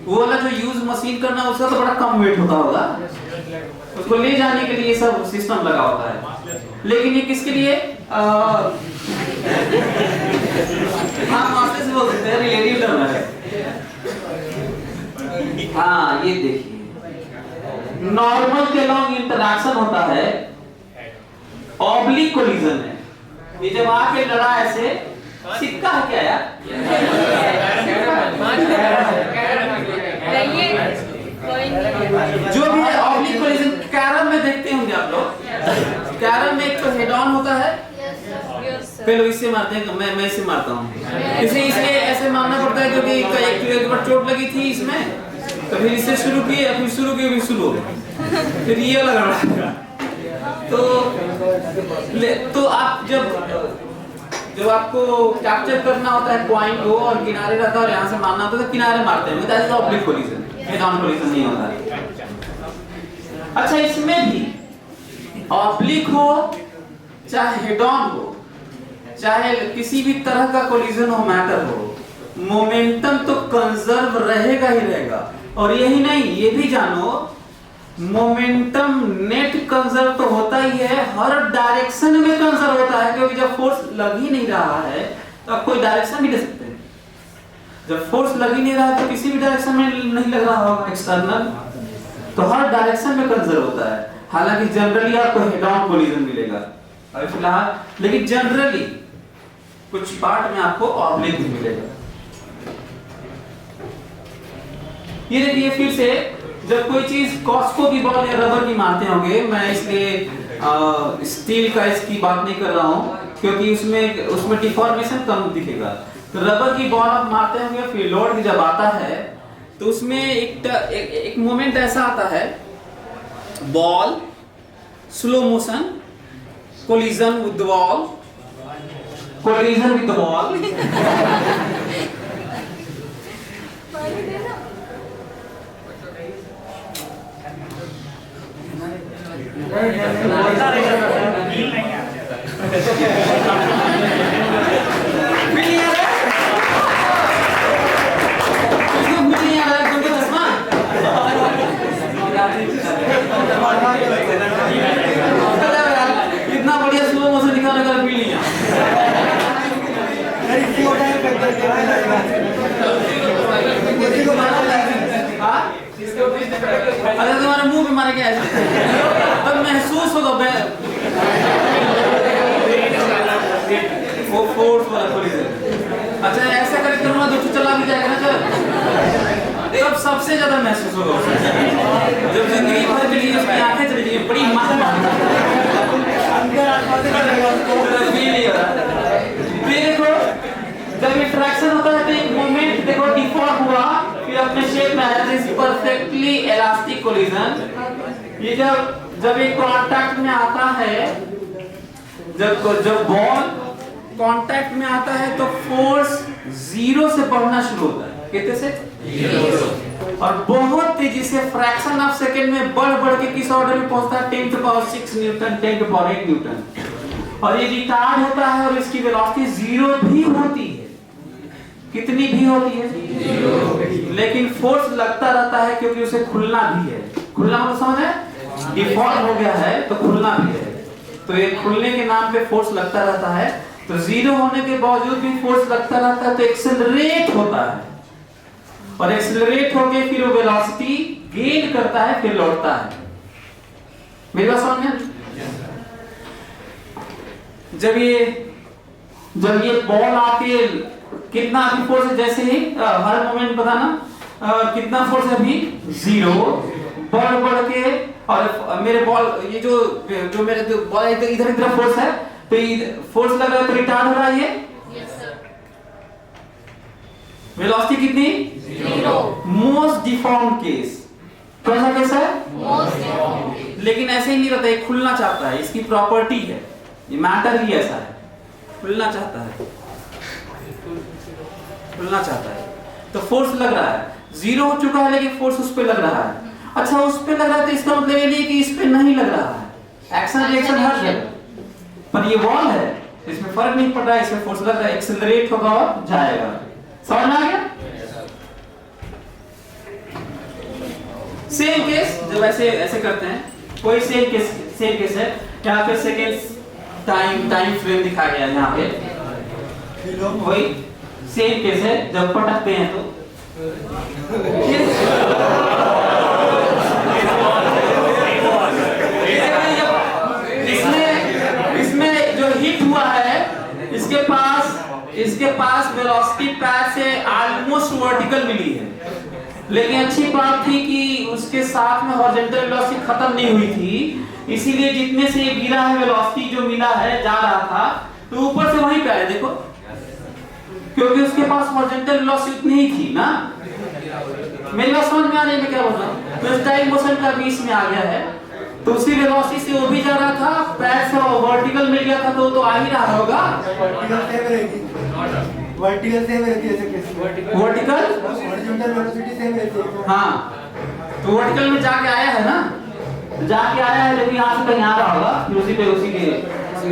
Speaker 1: वो वाला जो यूज मशीन करना उसका तो बड़ा कम वेट होता होगा, उसको ले जाने के लिए सब सिस्टम लगा होता है। लेकिन ये किसके लिए? हाँ मास्टर से बोल सकते हैं, रिलेटिव टर्म है। हाँ ये देखिए, नॉर्मल के लॉन्ग इंटरैक्शन होता है, ऑब्लिक कोलिजन है। ये जब आके लड़ा ऐसे, सिक्का है क्या यार? जो भी है ऑब्लिक कोलिजन कैरम में देखते होंगे आप लोग। कैरम में एक तो हेड ऑन होता है, पहले इससे मारते हैं, मैं इससे मारता हूँ। इसलिए ऐसे मारना पड़ता है क्योंकि एक बार चोट लगी थी इसमें, तो फिर इससे शुरू किए, फिर शुरू हो गया, फिर ये लगा। तो आप जब आपको कैप्चर करना होता है पॉइंट को, और किनारे रहता है और यहाँ से मारना होता है, तो किनारे मारते हैं, that is oblique collision, head on collision नहीं होता है। अच्छा, इसमें भी ऑब्लिक हो चाहे हेड ऑन हो, चाहे किसी भी तरह का कोलिजन हो, मैटर हो, मोमेंटम तो कंजर्व रहेगा ही रहेगा। और यही नहीं, ये भी जानो मोमेंटम नेट कंजर्व तो होता ही है, हर डायरेक्शन में कंजर्व होता है, क्योंकि जब फोर्स लग ही नहीं रहा है तो आप कोई डायरेक्शन भी ले सकते हैं। जब फोर्स लग ही नहीं रहा है तो किसी भी डायरेक्शन में नहीं लग रहा होगा एक्सटर्नल, तो हर डायरेक्शन में कंजर्व होता है। हालांकि जनरली आपको हेड ऑन कोलिजन मिलेगा अभी फिलहाल, लेकिन जनरली कुछ पार्ट में आपको ऑब्लिक भी मिलेगा। ये देखिए फिर से, जब कोई चीज कॉस्को की बॉल या रबर की मारते होंगे, मैं इसलिए स्टील का इसकी बात नहीं कर रहा हूँ क्योंकि उसमें डिफॉर्मेशन कम दिखेगा। तो रबर की बॉल आप मारते होंगे, फिर लोड जब आता है तो उसमें एक मोमेंट ऐसा आता है, ball slow motion, collision with the ball, collision with the ball. अरे तुम्हारे मुंह पे मारे क्या तब महसूस होगा वो फोर्स वाला कोलिजन। अच्छा ऐसा करके करूँगा तो चला भी जाएगा ना तब सबसे ज्यादा महसूस होगा जब जिंदगी भर के लिए उसकी आंखें चली जाएंगी बड़ी देखो जब इंटरेक्शन होता है तो एक मोमेंट देखो डिफॉर्म हुआ फिर अपने शेप में आया दिस परफेक्टली इलास्टिक कोलिजन। ये जब एक कांटेक्ट में आता है जब बॉल कांटेक्ट में आता है तो फोर्स 0 से बढ़ना शुरू होता है। कितने से? 0 और बहुत तेजी से फ्रैक्शन ऑफ सेकंड में बढ़ के किस ऑर्डर में पहुंचता है 10 to power 6 Newton 10 to power 8 Newton. और ये रिटार्ड होता है और इसकी वेलोसिटी 0 भी होती है। कितनी भी होती है? 0। लेकिन फोर्स लगता रहता है क्योंकि उसे खुलना भी है। खुलना मतलब समझ है? डिफॉल्ट हो गया है तो खुलना भी है। तो ये खुलने के नाम पे फोर्स लगता रहता है। तो 0 होने के बावजूद भी फोर्स लगता रहता है तो एक्सेलरेट होता है और एक्सेलरेट होके फिर वो वेलोसिटी गेन करता है फिर लौटता है। मेरी बात समझ में? जब ये बॉल आके कितना अभी फोर्स है जैसे ही हर मोमेंट बताना कितना फोर्स है अभी 0 बढ़ के और मेरे बॉल ये जो मेरे बॉल इधर फोर्स है तो फोर्स लग रहा है तो रिटार्ड हो रहा है ये वेलोसिटी कितनी 0 मोस्ट डिफॉर्म्ड केस। कैसा कैसा है? Most deformed. लेकिन ऐसे ही नहीं रहता है खुलना चाहता है इसकी प्रॉपर्टी है ये मैटर ही ऐसा है खुलना चाहता है तो फोर्स लग रहा है 0 हो चुका है लेकिन फोर्स उस पे लग रहा है। अच्छा उस पे लग रहा है तो इसका मतलब ये नहीं कि इस पे नहीं लग रहा है। एक्शन रिएक्शन हर जगह पर ये वॉल है इसमें फर्क नहीं पड़ रहा है इसमें फोर्स लग रहा है एक्सेलरेट होगा और जाएगा। समझ में आ गया? सेम केस जब ऐसे करते हैं कोई सेम केस है यहाँ पे सेकेंड्स टाइम फ्रेम दिखाया गया है यहाँ पे वही सेम केस है जब पटकते हैं तो इसमें जो हिट हुआ है इसके पास वेलोसिटी पैर से ऑलमोस्ट वर्टिकल मिली है लेकिन अच्छी बात थी कि उसके साथ में हॉरिजॉन्टल वेलोसिटी खत्म नहीं हुई थी इसीलिए जितने से ये गिरा है वेलोसिटी जो मिला है जा रहा था तो ऊपर से वहीं पे आया देखो क्योंकि उसके पास हॉरिजॉन्टल वेलोसिटी उतनी ही थी ना। मेरी बात समझ में आ रही है मैं क्या बोल रहा हूँ? तो स्टाइल मोशन का भी इसमें आ गया है तो उसी वेलोसिटी से वो भी जा रहा था पैर से वर्टिकल मिल गया था तो आ ही रहा होगा।
Speaker 2: वर्टिकल सेम रहती है
Speaker 1: वर्टिकल
Speaker 2: हॉरिजॉन्टल वेलोसिटी सेम रहती है।
Speaker 1: हाँ तो वर्टिकल में जाके आया है ना लेकिन यहाँ से कहीं आ रहा होगा फिर उसी के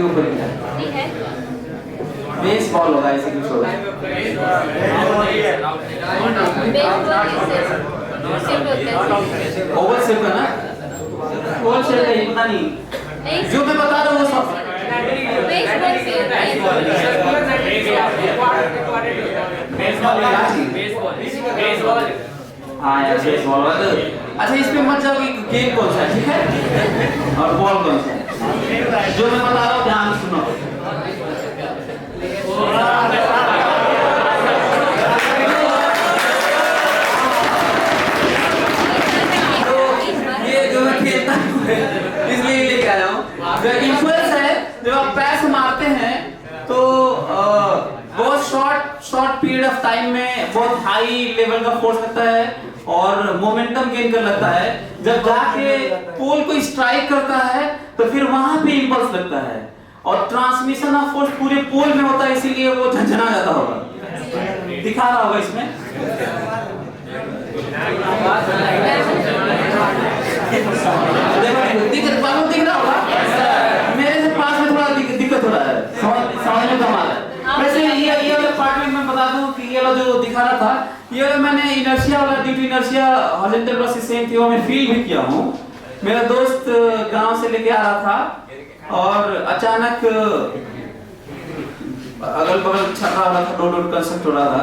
Speaker 1: ऊपर बेस बॉल होगा ऐसे कुछ होगा। ओवल शेप है ना ओवल शेप है पता नहीं जो मैं बता रहा हूँ वो सब हाँ यार बेसबॉल अच्छा इस पे मत जाओ कि गेम कौन सा है ठीक है और बॉल कौन सा है जो मैं बता रहा हूँ ध्यान सुनो। ये जो मैं खेलता हूँ इसलिए लेके आया हूँ इम्पल्स है जब आप पैर से मारते हैं तो बहुत शॉर्ट पीरियड ऑफ टाइम में बहुत हाई लेवल का फोर्स लगता है और मोमेंटम गेन कर लगता है। जब जाके पोल को स्ट्राइक करता है तो फिर वहां पे इंपल्स लगता है और ट्रांसमिशन ऑफ फोर्स पूरे पोल में होता है इसीलिए वो झंझना जाता होगा। दिखा रहा होगा इसमें दिख रहा होगा मेरे से पास में थोड़ा दिक्कत हो रहा है समझ में कम आ रहा है। वैसे ये वाला पार्ट में मैं बता दूं कि ये वाला जो दिखा रहा था ये वाला मैंने इनर्शिया वाला due to inertia horizontal velocity same थी वो मैं फील भी किया हूँ। मेरा दोस्त गांव से लेके आ रहा था और अचानक अगल बगल छर्रा हो रहा था, रोड कंस्ट्रक्ट हो रहा था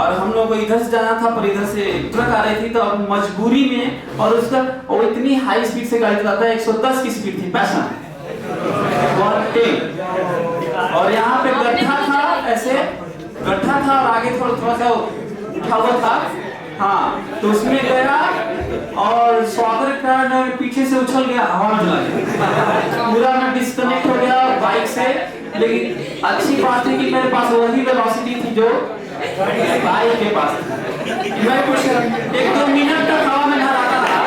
Speaker 1: और हम लोग को इधर से जाना था पर इधर से ट्रक आ रही थी, तो अब मजबूरी में और उसका वो इतनी हाई स्पीड से गाड़ी चलाता है, 110 की स्पीड थी, पैशन बहुत तेज। और यहाँ पे गड्ढा था, ऐसे गड्ढा था और आगे थोड़ा सा उठा हुआ था, हाँ, तो उसमें गया और स्वागत करने पीछे से उछल गया, हवा में चला गया, पूरा मैं डिस्कनेक्ट हो गया बाइक से। लेकिन अच्छी बात है कि मेरे पास वही वेलोसिटी थी जो बाइक के पास थी। मैं कुछ 1-2 मिनट तक हवा में लहराता था।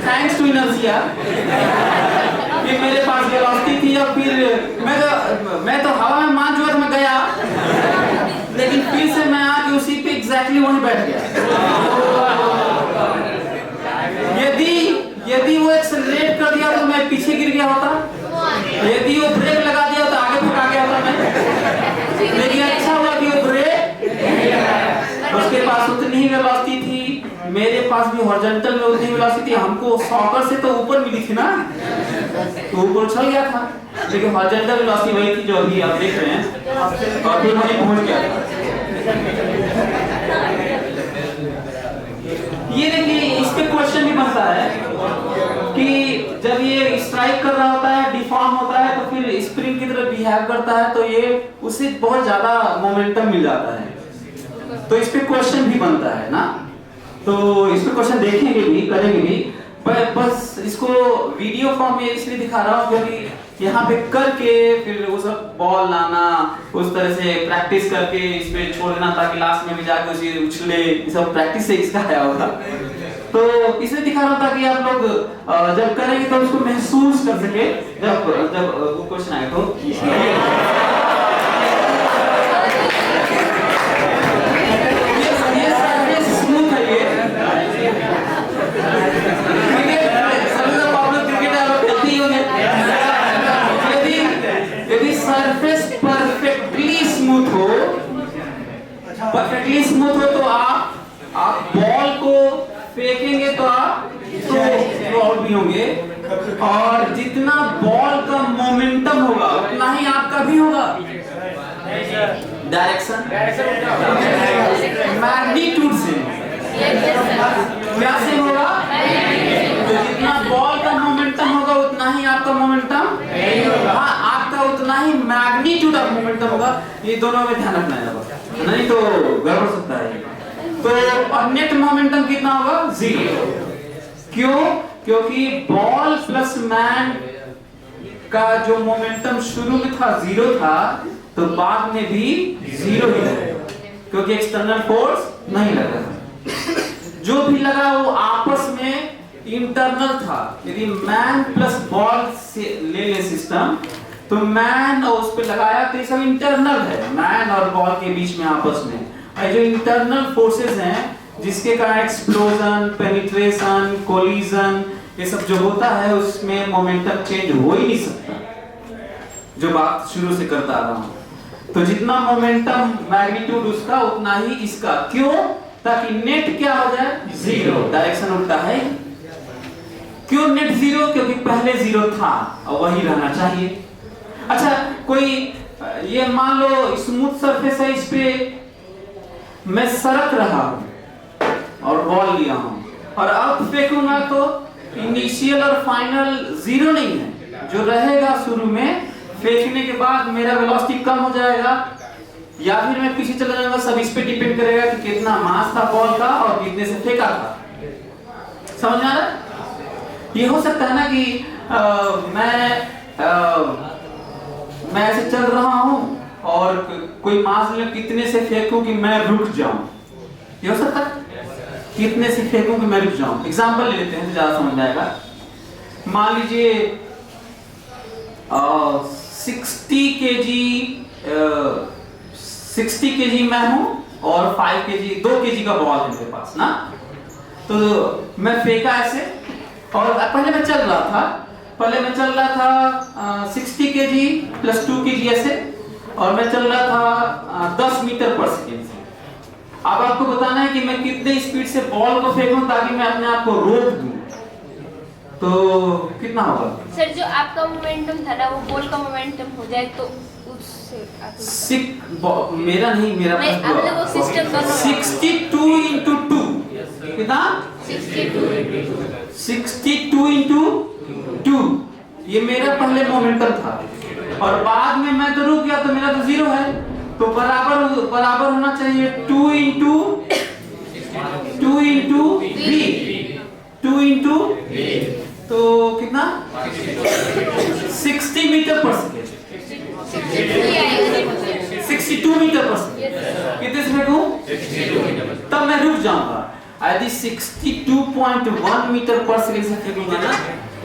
Speaker 1: थैंक्स टू इनर्शिया कि मेरे पास वेलोसिटी थी और फिर मैं तो हवा में मान चुका था, मैं गया, लेकिन फिर से मैं आके उसी पे एग्जैक्टली वहीं बैठ गया। यदि वो एक्सेलरेट कर दिया तो मैं पीछे गिर गया होता, यदि वो ब्रेक लगा दिया तो आगे फटा गया होता मैं, लेकिन अच्छा हुआ कि वो ब्रेक, उसके पास उतनी ही वेलोसिटी थी, मेरे पास भी हॉरिजॉन्टल में उतनी वेलोसिटी, हमको सॉकर से तो ऊपर मिली थी ना, तो ऊपर उछल गया था, लेकिन हॉरिजॉन्टल वेलोसिटी वही थी जो अभी आप देख रहे हैं, और फिर वहीं पहुंच गया था। ये देखिए, इस पे क्वेश्चन भी बनता है कि जब ये स्ट्राइक कर रहा होता है, डिफॉर्म होता है, तो फिर स्प्रिंग की तरह बिहेव करता है, तो ये उसे बहुत ज्यादा मोमेंटम मिल जाता है, तो इस पे क्वेश्चन भी बनता है ना, तो इस पे क्वेश्चन देखेंगे भी, करेंगे भी, बस इसको वीडियो फॉर्म में इसलिए दिखा रहा हूँ क्योंकि यहाँ पे करके फिर वो सब बॉल लाना, उस तरह से प्रैक्टिस करके इस पे छोड़ देना ताकि लास्ट में भी जाके उसे उछले, ये सब प्रैक्टिस से इसका आया होगा, तो इसलिए दिखा रहा था कि आप लोग जब करेंगे तो उसको महसूस कर सके, जब वो क्वेश्चन आए तो परफेक्टली स्मूथ हो तो आप बॉल को फेंकेंगे तो आप तो आउट भी होंगे, और जितना बॉल का मोमेंटम होगा उतना ही आपका भी होगा। डायरेक्शन मैग्नीट्यूड से क्या से होगा, तो जितना बॉल का मोमेंटम होगा उतना ही आपका मोमेंटम, हाँ, आपका उतना ही मैग्नीट्यूड ऑफ मोमेंटम होगा। ये दोनों में ध्यान रखना है, नहीं तो गड़बड़ सकता है। तो और नेट मोमेंटम कितना होगा, 0। क्यों? क्योंकि बॉल प्लस मैन का जो मोमेंटम शुरू में था 0 था, तो बाद में भी 0 ही रहेगा, क्योंकि एक्सटर्नल फोर्स नहीं लगा, जो भी लगा वो आपस में इंटरनल था। यदि मैन प्लस बॉल से ले सिस्टम, तो मैन और उस पे लगाया तो ये सब इंटरनल है, मैन और बॉल के बीच में आपस में जो इंटरनल फोर्सेस हैं जिसके कारण एक्सप्लोजन, पेनिट्रेशन, कोलिजन, ये सब जो होता है उसमें मोमेंटम चेंज हो ही नहीं सकता, जो बात शुरू से करता आ रहा हूं। तो जितना मोमेंटम मैग्नीट्यूड उसका उतना ही इसका, क्यों? ताकि नेट क्या हो जाए, 0, डायरेक्शन उल्टा है। क्यों नेट 0? क्योंकि पहले 0 था और वही रहना चाहिए। अच्छा, कोई ये मान लो स्मूथ सरफेस है, इस पे मैं सरक रहा हूं और बॉल लिया हूं और अब फेंकूंगा तो इनिशियल और फाइनल 0 नहीं है, जो रहेगा शुरू में, फेंकने के बाद मेरा वेलोसिटी कम हो जाएगा या फिर मैं पीछे चला जाऊंगा, सब इस पे डिपेंड करेगा कि कितना मास था बॉल का और कितने से फेंका था। समझ में आ रहा है? ये हो सकता है ना कि मैं ऐसे चल रहा हूं और कोई मास ले कितने से फेंकूं कि मैं रुक जाऊं, ये हो सकता है, कितने से फेंकूं कि मैं रुक जाऊं। एग्जांपल ले लेते हैं तो ज्यादा समझ आएगा। मान लीजिए 60 केजी मैं हूं और 2 केजी का बॉल है मेरे पास ना, तो मैं फेंका ऐसे, और पहले मैं चल रहा था 60 केजी प्लस 2 केजी ऐसे, और मैं चल रहा था 10 मीटर पर सेकेंड से। अब आपको बताना है कि मैं कितने स्पीड से बॉल को फेंकूं ताकि मैं अपने आप को रोक दूं। तो कितना होगा?
Speaker 3: सर जो आपका मोमेंटम था ना वो बॉल का मोमेंटम हो जाए तो उससे
Speaker 1: मेरा नहीं, मेरा
Speaker 3: हमने वो सिस्टम दोनों
Speaker 1: 62 into 2 कितना? 62 into 2 ये मेरा पहले मोमेंटम था और बाद में मैं तो रुक गया तो मेरा तो जीरो है, तो बराबर होना चाहिए 2 into v तो कितना? 60 मीटर पर सेकेंड, 62 मीटर पर सेकेंड। कितने से फेंकूं? तब मैं रुक जाऊंगा। यदि 62.1 मीटर पर सेकेंड से फेंकूंगा ना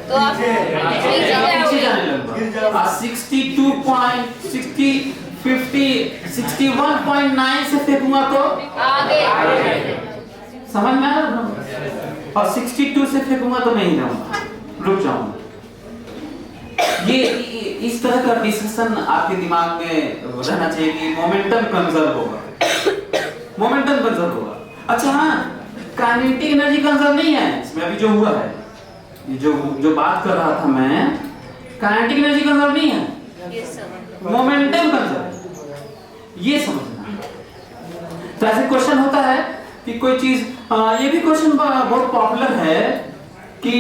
Speaker 3: तो आप
Speaker 1: पीछे जाने लगूंगा। 61.9 से फेंकूंगा तो
Speaker 3: आगे
Speaker 1: समझ में आ रहा है? और 62 से फेंकूंगा तो नहीं जाऊंगा, रुक जाऊंगा। ये इस तरह का डिस्कशन आपके दिमाग में रहना चाहिए कि मोमेंटम कंजर्व होगा, मोमेंटम कंजर्व होगा। अच्छा हाँ, काइनेटिक एनर्जी कंजर्व नहीं है इसमें। अभी जो हुआ है, ये जो बात कर रहा था मैं, काइनेटिक एनर्जी कंजर्व नहीं है, मोमेंटम कंजर्व, ये समझना। तो ऐसे क्वेश्चन होता है कि कोई चीज, ये भी क्वेश्चन बहुत पॉपुलर है कि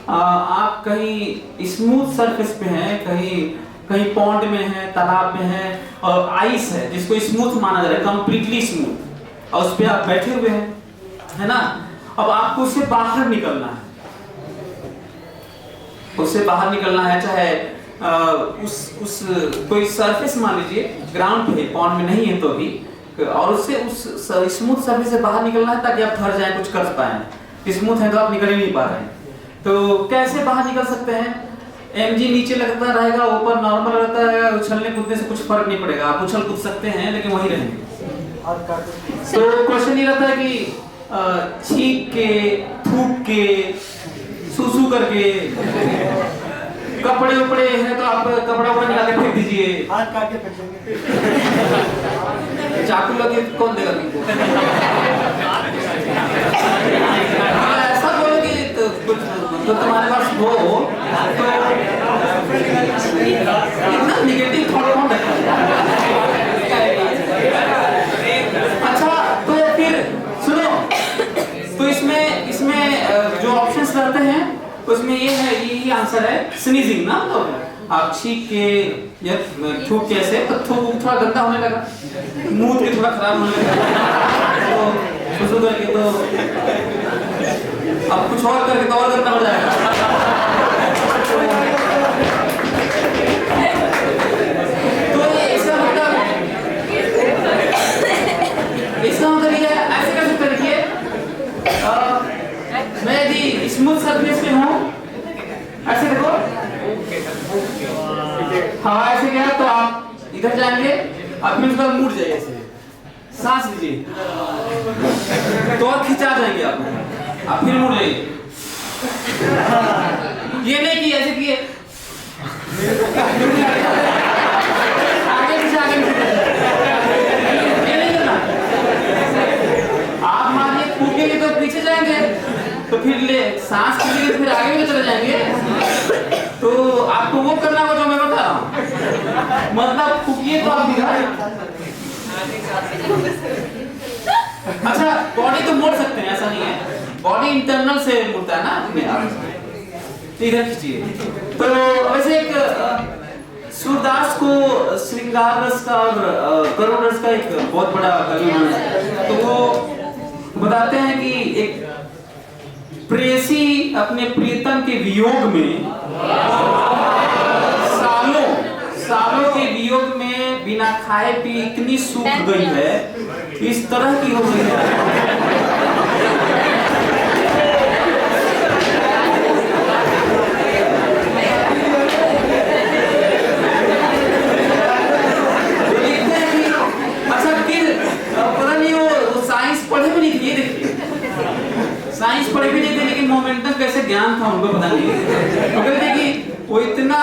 Speaker 1: आप कहीं स्मूथ सरफेस पे हैं, कहीं पॉन्ड में है, तालाब में है और आइस है जिसको स्मूथ माना जा रहा है, कंप्लीटली स्मूथ, और उस पे आप बैठे हुए हैं, है ना? अब आपको उससे बाहर निकलना है, उससे बाहर निकलना है, चाहे उस कोई सरफेस मान लीजिए ग्राउंड पे, पॉन्ड में नहीं है तो भी, और उससे उस स्मूथ सरफेस से बाहर निकलना है ताकि आप ठहर जाएं, कुछ कर पाएं। स्मूथ है तो आप निकल ही नहीं पा रहे हैं, तो कैसे बाहर निकल सकते हैं? mg नीचे लगता रहेगा, ऊपर नॉर्मल रहता है, उछलने कूदने से कुछ फर्क नहीं पड़ेगा, आप उछल कूद सकते हैं लेकिन वही रहेंगे। तो क्वेश्चन ये रहता है कि छींक के, थूक के, सूसू करके, कपड़े उपड़े हैं तो आप कपड़ा उपड़ा निकाल के फेंक दीजिए,
Speaker 2: हाथ काट के फेंकेंगे।
Speaker 1: चाकू लगे कौन देगा तुमको? ऐसा बोलोगे तो तुम्हारे पास हो तो इतना नेगेटिव थॉट कौन रखता है? अच्छा तो फिर सुनो, तो इसमें जो ऑप्शंस रहते हैं उसमें ये है, यही आंसर है स्नीजिंग ना। तो आप छींक के या थूक के ऐसे, तो थूक थोड़ा गंदा होने लगा, मुंह भी थोड़ा खराब होने लगा, तो सुसु करके तो अब कुछ और करके तो और गंदा हो जाएगा। तो ये इसका मतलब ये ऐसे कर सकते देखिए, मैं यदि स्मूथ सरफेस पे हूँ, ऐसे देखो, हाँ ऐसे क्या, तो आप इधर जाएंगे, आप फिर उसका मुड़ जाइए, ऐसे सांस लीजिए तो और खिंचा जाएंगे आप फिर मुड़ जाइए। ये नहीं कि ऐसे किए आगे पीछे ये नहीं करना। आप मानिए कूदेंगे तो पीछे जाएंगे, तो फिर ले सांस लीजिए, फिर आगे भी चले जाएंगे। तो आपको वो करना होगा जो मैं बता रहा हूँ, मतलब फूकिए तो आप दिखा। अच्छा बॉडी तो मोड़ सकते हैं, ऐसा नहीं है, बॉडी इंटरनल से मुड़ता है ना अपने आप। इधर खींचिए। तो वैसे एक सूरदास को श्रृंगार रस का और करुण रस का एक बहुत बड़ा कवि है, तो वो बताते हैं कि एक प्रेयसी अपने प्रियतम के वियोग में सालों के वियोग में बिना खाए पी इतनी सूख गई है, इस तरह की हो गई है। साइंस पढ़े भी नहीं थे लेकिन मोमेंटम कैसे ज्ञान था उनको पता नहीं। अगर देखिए वो इतना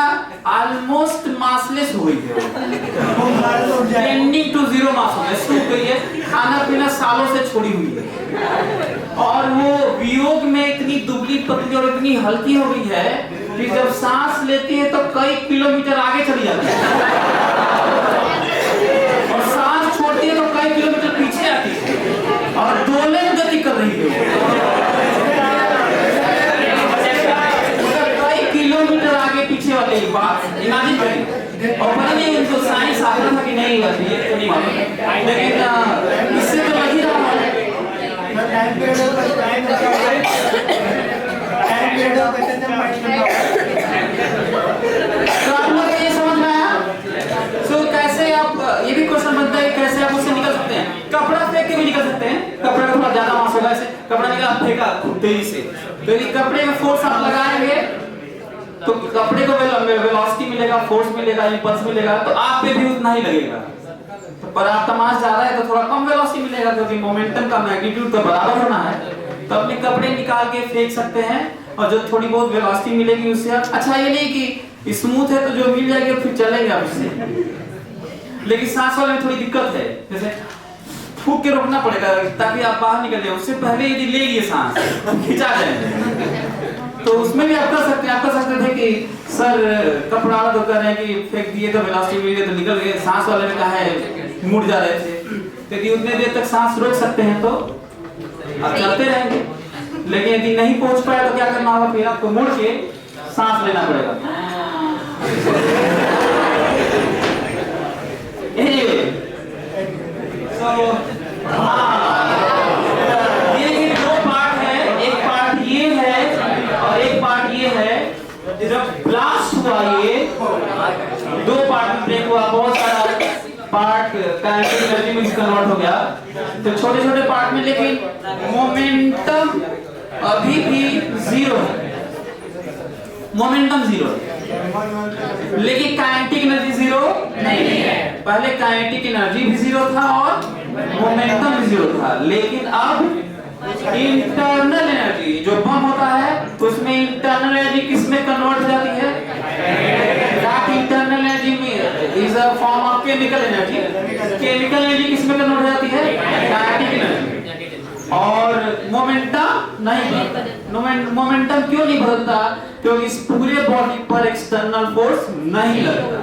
Speaker 1: ऑलमोस्ट मासलेस हो गई है, टेंडिंग टू जीरो मास हो गया, सूख गई है, खाना पीना सालों से छोड़ी हुई है और वो वियोग में इतनी दुबली पतली और इतनी हल्की हो गई है कि जब सांस लेती है तो कई किलोमीटर आगे चली जाती है और सांस छोड़ती है तो कई किलोमीटर पीछे आती है और दोलन गति कर रही है, कई किलोमीटर आगे पीछे वाली बात इमेजिन करें। और पता नहीं उनको साइंस आता था कि नहीं आती है तो नहीं मालूम, लेकिन इससे तो लग ही रहा है।
Speaker 2: टाइम पीरियड ऑफ
Speaker 1: तो आप लोग ये समझ में आया? सो कैसे आप, ये भी क्वेश्चन बनता है कैसे आप उससे निकल सकते हैं। कपड़ा फेंक के भी निकल सकते हैं, कपड़ा का थोड़ा ज्यादा मास होगा, ऐसे कपड़ा निकाला फेंका तेजी से, तो यदि कपड़े में फोर्स आप लगाएंगे तो कपड़े को वेलोसिटी मिलेगा, फोर्स मिलेगा, इंपल्स मिलेगा, तो आप पे भी उतना ही लगेगा। पर आपका मास ज्यादा है तो थोड़ा कम वेलोसिटी मिलेगा, क्योंकि मोमेंटम का मैग्नीट्यूड तो बराबर होना है। तो अपने कपड़े निकाल के फेंक सकते हैं और जो थोड़ी बहुत वेलोसिटी मिलेगी उससे अच्छा ये नहीं कि स्मूथ है तो जो मिल जाएगी फिर चलेंगे आप इससे। लेकिन सांस वाले में थोड़ी दिक्कत है, जैसे फूंक के रोकना पड़ेगा ताकि आप बाहर निकल जाए, उससे पहले यदि ले लिए सांस खिंचा जाए तो उसमें भी आप कर सकते हैं। आप कर सकते थे कि सर कपड़ा तो कर रहे हैं कि फेंक दिए तो वेलोसिटी मिल गई तो निकल गए, सांस वाले में कहा है मुड़ जा रहे थे। यदि उतने देर तक सांस रोक सकते हैं तो आप चलते रहेंगे, लेकिन यदि नहीं पहुंच पाए तो क्या करना होगा, फिर आपको मुड़ के सांस लेना पड़ेगा। ये दो पार्ट है, एक पार्ट ये है और एक पार्ट ये है। जब ब्लास्ट हुआ ये दो पार्ट में ब्रेक हुआ, बहुत सारा पार्ट काइनेटिक एनर्जी में कन्वर्ट हो गया, तो छोटे छोटे पार्ट में, लेकिन मोमेंटम अभी भी जीरो है, मोमेंटम जीरो है, लेकिन काइनेटिक एनर्जी जीरो नहीं है। पहले काइनेटिक एनर्जी भी जीरो था और मोमेंटम भी जीरो था, लेकिन अब इंटरनल एनर्जी जो बम होता है उसमें इंटरनल एनर्जी किस में कन्वर्ट हो जाती है? दैट इंटरनल एनर्जी में is a form of chemical energy. Chemical energy किस में कन्वर्ट हो जाती है? Kinetic energy. और मोमेंटम नहीं, मोमेंटम क्यों नहीं बदलता? क्योंकि इस पूरे बॉडी पर एक्सटर्नल फोर्स नहीं लगता।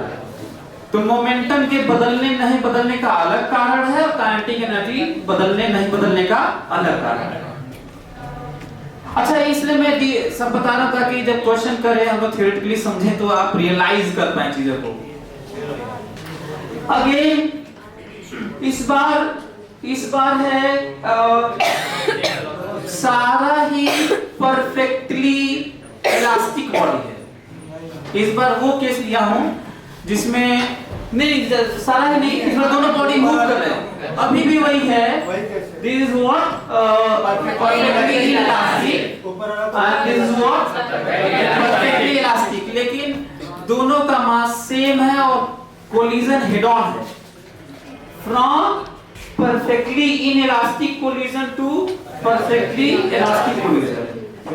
Speaker 1: तो मोमेंटम के बदलने नहीं बदलने का अलग कारण है और काइनेटिक एनर्जी बदलने नहीं बदलने का अलग कारण है। अच्छा, इसलिए मैं सब बता रहा था कि जब क्वेश्चन करें हम लोग थ्योरेटिकली समझें तो आप रियलाइज कर पाए चीजों को। अगेन इस बार है सारा ही परफेक्टली इलास्टिक बॉडी है। इस बार वो केस लिया हूं जिसमें नहीं सारा ही नहीं, इसमें दोनों बॉडी मूव कर रहे हैं, अभी भी वही है। This is what perfectly elastic and this is what perfectly elastic, लेकिन दोनों का मास सेम है और कोलिजन हेड ऑन है। From perfectly inelastic collision to perfectly elastic collision,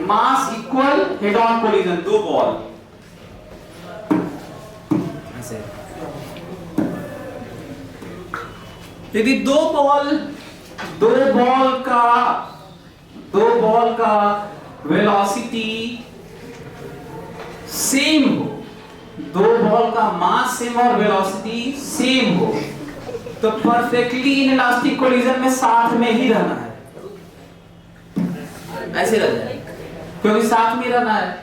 Speaker 1: mass equal head on collision, दो बॉल। यदि दो बॉल का वेलोसिटी सेम हो, दो बॉल का मास सेम और वेलोसिटी सेम हो, तो परफेक्टली इनइलास्टिक कोलिजन में साथ में ही रहना है, ऐसे रह जाए क्योंकि साथ में रहना है।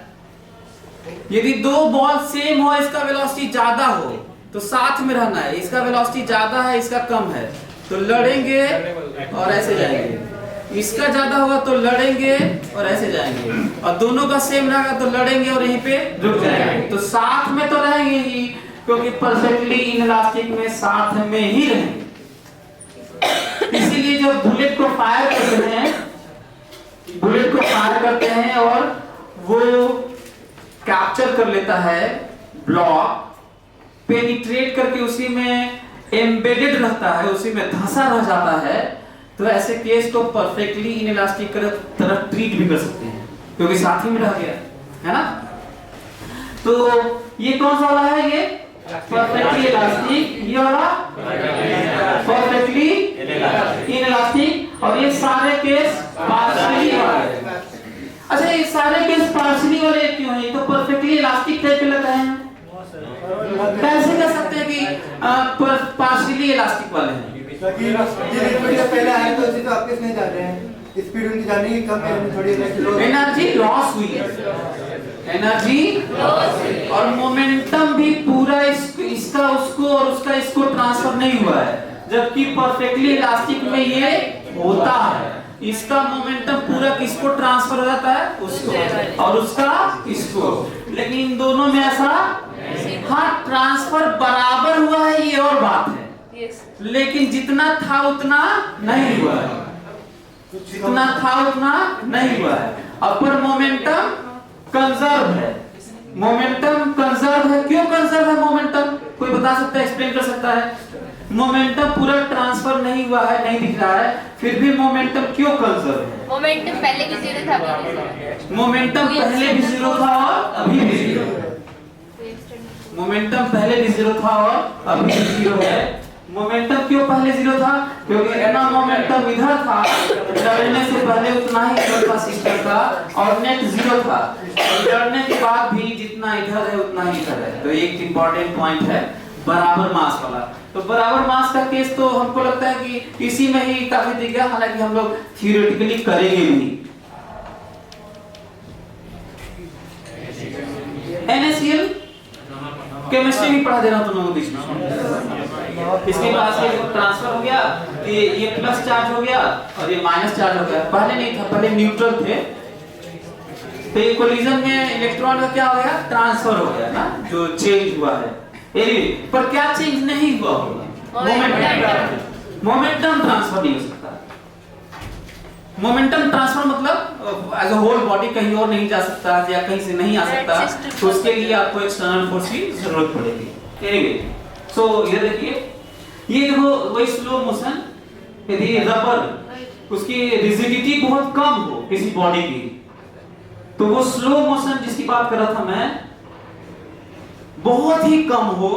Speaker 1: यदि दो बॉल सेम हो, इसका वेलोसिटी ज्यादा हो तो साथ में रहना है, इसका वेलोसिटी ज्यादा है इसका कम है तो लड़ेंगे और ऐसे जाएंगे, इसका ज्यादा होगा तो लड़ेंगे और ऐसे जाएंगे, और दोनों का सेम रहेगा तो लड़ेंगे और यहीं पे रुक जाएंगे। तो साथ में तो रहेंगे ही, क्योंकि परफेक्टली इनइलास्टिक में साथ में ही रहेंगे। इसीलिए जब बुलेट को फायर करते हैं और वो कैप्चर कर लेता है ब्लॉक, पेनिट्रेट करके उसी में एम्बेडेड रहता है, उसी में धंसा रह जाता है, तो ऐसे केस को परफेक्टली इनइलास्टिक तरफ ट्रीट भी कर सकते हैं क्योंकि साथ ही में रह गया है ना। तो ये कौन सा वाला है? ये परफेक्टली इलास्टिक, ये वाला परफेक्टली इनइलास्टिक, और ये सारे केस पार्शियली अच्छा ये सारे केस पार्शियली वाले क्यों हैं? ये तो परफेक्टली इलास्टिक टाइप के लग रहे हैं। कैसे कह सकते हैं कि पार्शियली इलास्टिक वाले हैं?
Speaker 2: ताकि ये लिक्विड जब पहले आए तो उसी तो आपके नहीं जा रहे हैं, स्पीड उनकी जाने की कम है, थोड़ी
Speaker 1: एनर्जी लॉस हुई है, एनर्जी और मोमेंटम भी पूरा इसका उसको और उसका इसको ट्रांसफर नहीं हुआ है, जबकि परफेक्टली इलास्टिक में ये होता है। इसका मोमेंटम पूरा किसको ट्रांसफर हो जाता है? उसको, और उसका इसको। लेकिन इन दोनों में ऐसा हाँ ट्रांसफर बराबर हुआ है, ये और बात है। लेकिन जितना था उतना नहीं हुआ है, जितना था उतना नहीं हुआ है। अपर मोमेंटम कंजर्व है, मोमेंटम कंजर्व है। क्यों कंजर्व है मोमेंटम? कोई बता सकता है, एक्सप्लेन कर सकता है? मोमेंटम पूरा ट्रांसफर नहीं हुआ है, नहीं दिख रहा है, फिर भी मोमेंटम क्यों कंजर्व है?
Speaker 3: मोमेंटम पहले भी जीरो था, अभी भी
Speaker 1: मोमेंटम पहले भी जीरो था और अभी भी जीरो है। मोमेंटम पहले भी जीरो था और अभी भी जीरो है। मोमेंटम क्यों पहले जीरो था? क्योंकि इतना मोमेंटम इधर था, चलने से पहले उतना ही इधर का सिस्टम था और नेट जीरो था। चलने के बाद भी जितना इधर है उतना ही इधर है। तो एक इंपॉर्टेंट पॉइंट है बराबर मास वाला। तो बराबर मास का केस तो हमको लगता है कि इसी में ही काफी दिख गया, हालांकि हम लोग थियोरेटिकली करेंगे भी। NaCl केमिस्ट्री भी पढ़ा दे रहा हूं तुम लोगों को बीच में। इसके पास ये ट्रांसफर हो गया, ये प्लस चार्ज हो गया और ये माइनस चार्ज हो गया। पहले नहीं था, पहले न्यूट्रल थे। तो ये कोलिजन में इलेक्ट्रॉन का क्या हो गया? ट्रांसफर हो गया ना, जो चेंज हुआ है। पर क्या चेंज नहीं हुआ होगा? मोमेंटम ट्रांसफर नहीं हो सकता। मोमेंटम ट्रांसफर मतलब एज अ होल बॉडी कहीं और नहीं जा सकता या कहीं से नहीं आ सकता, तो उसके लिए आपको एक्सटर्नल फोर्स की जरूरत पड़ेगी। एनीवे, सो इधर देखिए, ये देखो वही स्लो मोशन। यदि रबर उसकी रिजिडिटी बहुत कम हो किसी बॉडी की, तो वो स्लो मोशन जिसकी बात कर रहा था मैं, बहुत ही कम हो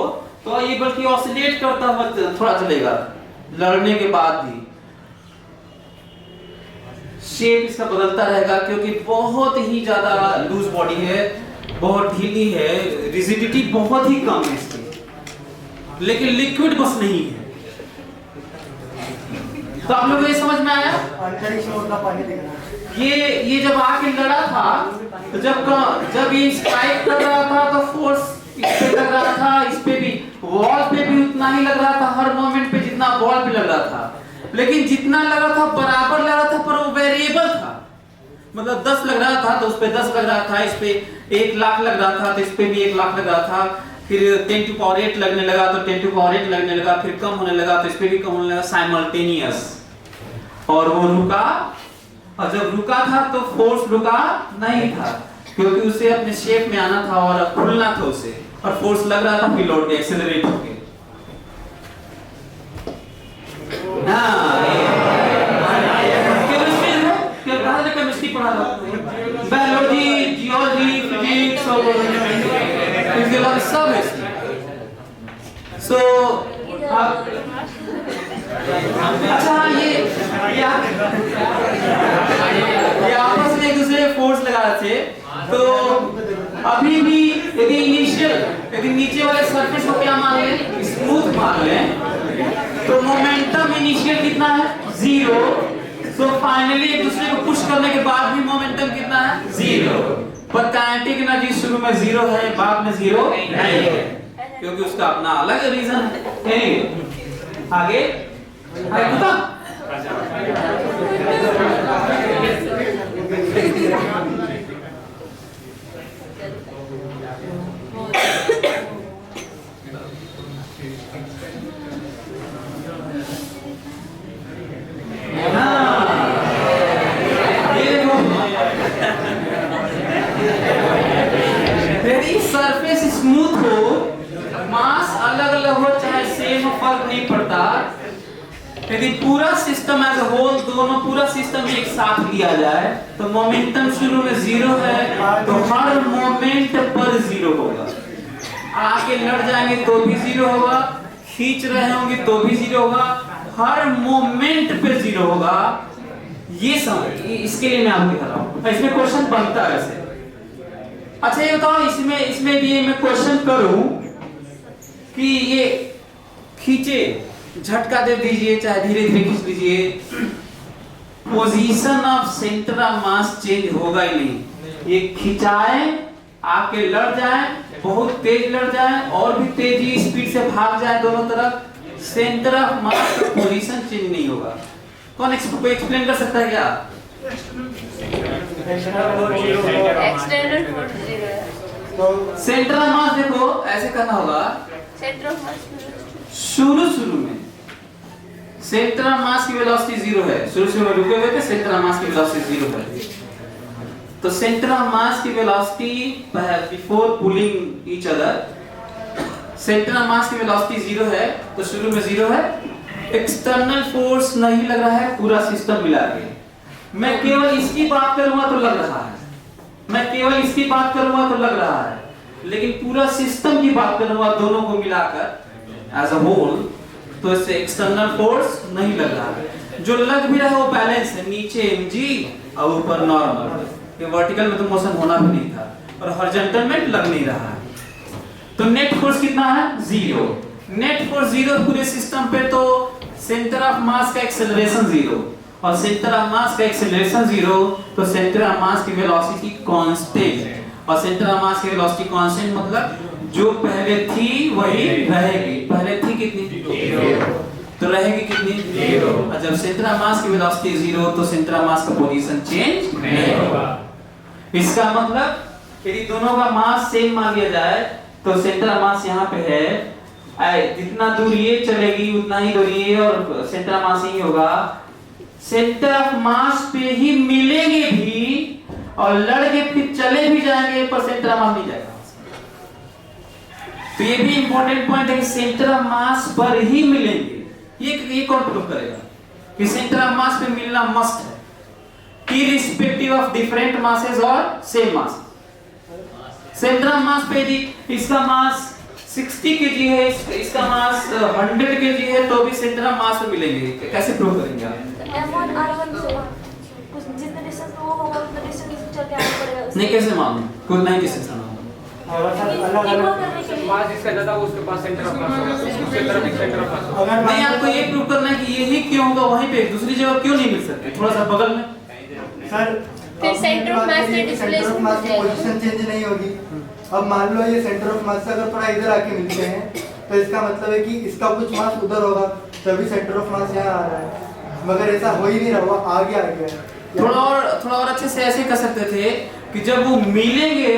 Speaker 1: तो ये बल्कि ऑसिलेट करता हुआ थोड़ा चलेगा, लड़ने के बाद भी शेप इसका बदलता रहेगा, क्योंकि बहुत ही ज्यादा लूज बॉडी है, बहुत ढीली है, रिजिडिटी बहुत ही कम है इसकी, लेकिन लिक्विड बस नहीं है। तो आप लोगों को ये समझ में आया?
Speaker 2: अंतरिक्ष में उतना पानी दिख रहा है।
Speaker 1: ये जब आके लड़ा था, तो जब ये स्ट्राइक कर रहा था तो फोर्स इस पे लग रहा था, इस पे भी, वॉल पे भी उतना ही लग रहा था हर मोमेंट पे जितना वॉल पे लग रहा था। लेकिन जितना लगा था बराबर लग रहा था, पर वो वेरिएबल था। मतलब 10 लग रहा था तो उस पे 10 लग रहा था, इस पे 1 लाख लग रहा था तो इस पे भी 1 लाख लग रहा था, फिर 10 टू पावर 8 लगने लगा तो 10 टू पावर 8 लगने लगा, फिर कम होने लगा तो इस पे भी कम होने लगा, साइमल्टेनियस। और वो रुका, और जब रुका था तो फोर्स रुका नहीं था, क्योंकि उसे अपने शेप में आना था और खुलना था उसे, और फोर्स लग रहा था, फिर लौट के एक्सेलरेट हो गया। केमिस्ट्री है, क्या कहा था? केमिस्ट्री पढ़ा था, बायोलॉजी, जियोलॉजी, फिजिक्स और फिजियोलॉजी सब है। सो अच्छा, ये आपस में एक दूसरे फोर्स लगा रहे थे, तो अभी भी यदि नीचे वाले सरफेस को क्या मान लें? स्मूथ मान लें, तो मोमेंटम इनिशियल कितना है? 0। सो फाइनली एक दूसरे को पुश करने के बाद भी मोमेंटम कितना है? 0। पर काइनेटिक एनर्जी शुरू में 0 है, बाद में 0 नहीं है, क्योंकि उसका अपना अलग रीजन है। आगे यदि सरफेस स्मूथ हो, मास अलग अलग हो चाहे सेम, फर्क नहीं पड़ता। यदि पूरा सिस्टम एज अ होल, दोनों पूरा सिस्टम एक साथ लिया जाए, तो मोमेंटम शुरू में 0 है, तो हर मोमेंट पर 0 होगा। आके लड़ जाएंगे तो भी 0 होगा, खींच रहे होंगे तो भी 0 होगा, हर मोमेंट पे 0 होगा। ये समझ, इसके लिए मैं आपको दिखा रहा हूँ। इसमें क्वेश्चन बनता है ऐसे। अच्छा ये बताओ, इसमें भी मैं क्वेश्चन करूं कि ये खींचे, झटका दे दीजिए, चाहे धीरे धीरे खींच लीजिए, position of centre of mass change होगा ही नहीं। ये खिंचाए, आके लड़ जाए, बहुत तेज लड़ जाए और भी तेजी स्पीड से भाग जाए दोनों तरफ, सेंटर ऑफ मास का पोजीशन चेंज नहीं होगा। कौन एक्सप्लेन कर सकता है क्या?
Speaker 3: एक्सटर्नल फोर्स 0 है।
Speaker 2: तो
Speaker 1: सेंटर ऑफ मास देखो ऐसे करना होगा,
Speaker 3: सेंटर ऑफ मास
Speaker 1: शुरू में सेंटर ऑफ मास की वेलोसिटी 0 है। शुरू में रुके हुए थे, सेंटर ऑफ मास की वेलोसिटी 0 है। तो सेंटर ऑफ मास की velocity before pulling each other, centre of mass की वेलोसिटी 0 है, तो शुरू में 0 है। एक्सटर्नल फोर्स नहीं लग रहा है, पूरा सिस्टम मिला के। मैं केवल इसकी बात करूंगा तो लग रहा है, मैं केवल इसकी बात करूंगा तो लग रहा है, लेकिन पूरा सिस्टम की बात करूंगा दोनों को मिलाकर एज अ होल, तो इससे एक्सटर्नल फोर्स नहीं लग रहा है। जो लग भी रहा है वो बैलेंस है, नीचे mg और ऊपर नॉर्मल। ये वर्टिकल में तो मोशन होना भी नहीं था, और हॉरिजॉन्टल में लग नहीं रहा है। तो नेट फोर्स कितना है? 0। नेट फोर्स 0 पूरे सिस्टम पे, तो सेंटर ऑफ मास का एक्सेलरेशन 0 और सेंटर ऑफ मास का एक्सेलरेशन 0, तो सेंटर ऑफ मास की वेलोसिटी कांस्टेंट। और सेंटर ऑफ मास की वेलोसिटी कांस्टेंट मतलब जो पहले थी वही रहेगी। पहले थी कितनी? 0। तो रहेगी कितनी? 0। और जब सेंटर ऑफ मास की वेलोसिटी 0, तो सेंटर ऑफ मास का पोजीशन चेंज नहीं होगा। इसका मतलब यदि दोनों का मास सेम मान लिया जाए, तो सेंटर ऑफ मास यहाँ पे है, जितना दूर ये चलेगी उतना ही दूर ये, और सेंटर ऑफ मास ही होगा। सेंटर ऑफ मास पे ही मिलेंगे भी और लड़के फिर चले भी जाएंगे, पर सेंटर ऑफ मास नहीं जाएगा। तो ये भी इंपॉर्टेंट पॉइंट है कि सेंटर ऑफ मास पर ही मिलेंगे। ये कौन प्रूव करेगा कि सेंटर ऑफ मास पे मिलना मस्ट है, इररिस्पेक्टिव ऑफ डिफरेंट मासेस और same mass. Centre of mass पे यदि इसका मास 60 kg है, इसका मास 100 kg है, तो भी सेंटर ऑफ मास पे मिलेंगे। कैसे प्रूव करेंगे आप?
Speaker 4: M1 R1 से कुछ जितना डिस्टेंस में वो होगा उतना डिस्टेंस चल के आना पड़ेगा।
Speaker 1: नहीं कैसे मालूम? खुद नहीं डिस्टेंस मालूम।
Speaker 5: मास जिसका ज्यादा हो उसके पास सेंटर ऑफ मास होगा, उसके तरफ एक सेंटर ऑफ मास होगा।
Speaker 1: नहीं, आपको ये प्रूव करना है कि यही क्यों होगा, वहीं पे दूसरी जगह क्यों नहीं मिल सकते, थोड़ा सा बगल में।
Speaker 2: सर
Speaker 3: फिर सेंटर ऑफ मास से
Speaker 2: सेंटर ऑफ मास की पोजीशन चेंज नहीं होगी। अब मान लो ये सेंटर ऑफ मास से अगर थोड़ा इधर आके मिलते हैं, तो इसका मतलब है कि इसका कुछ मास उधर होगा, तभी सेंटर ऑफ मास यहाँ आ रहा है। मगर ऐसा हो ही नहीं रहा, आगे आ गया।
Speaker 1: थोड़ा और अच्छे से ऐसे कर सकते थे कि जब वो मिलेंगे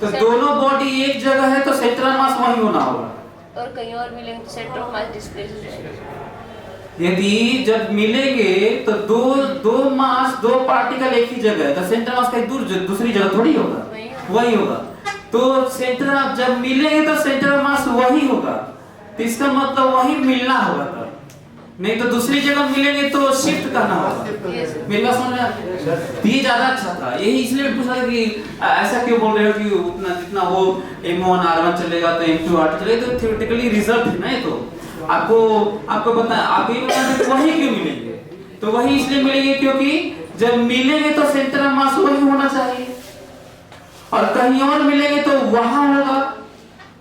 Speaker 1: तो दोनों बॉडी एक जगह है, तो सेंटर ऑफ मास वहीं होना होगा।
Speaker 3: और कहीं और मिलेंगे तो सेंटर ऑफ मास डिस्प्लेस हो जाएगा।
Speaker 1: यदि जब मिलेंगे तो दो मास, दो पार्टिकल एक ही जगह है, तो सेंटर मास कहीं दूसरी जगह थोड़ी होगा, वही होगा। तो सेंटर ऑफ जब मिलेंगे तो सेंटर ऑफ मास वही होगा, तो इसका मतलब वही मिलना होगा तब। नहीं तो दूसरी जगह मिलेंगे तो शिफ्ट करना होगा। मेरी बात समझ में? ये ज्यादा अच्छा था, यही इसलिए पूछा कि ऐसा क्यों बोल रहे हो कि उतना जितना वो M1 R1 चलेगा तो M2 R2 चलेगा, तो थ्योरेटिकली रिजल्ट है ना ये। तो आपको पता है, आप ये बताएं वही क्यों मिलेंगे? तो वही इसलिए मिलेंगे क्योंकि जब मिलेंगे तो सेंटर ऑफ मास वही होना चाहिए, और कहीं और मिलेंगे तो वहां होगा,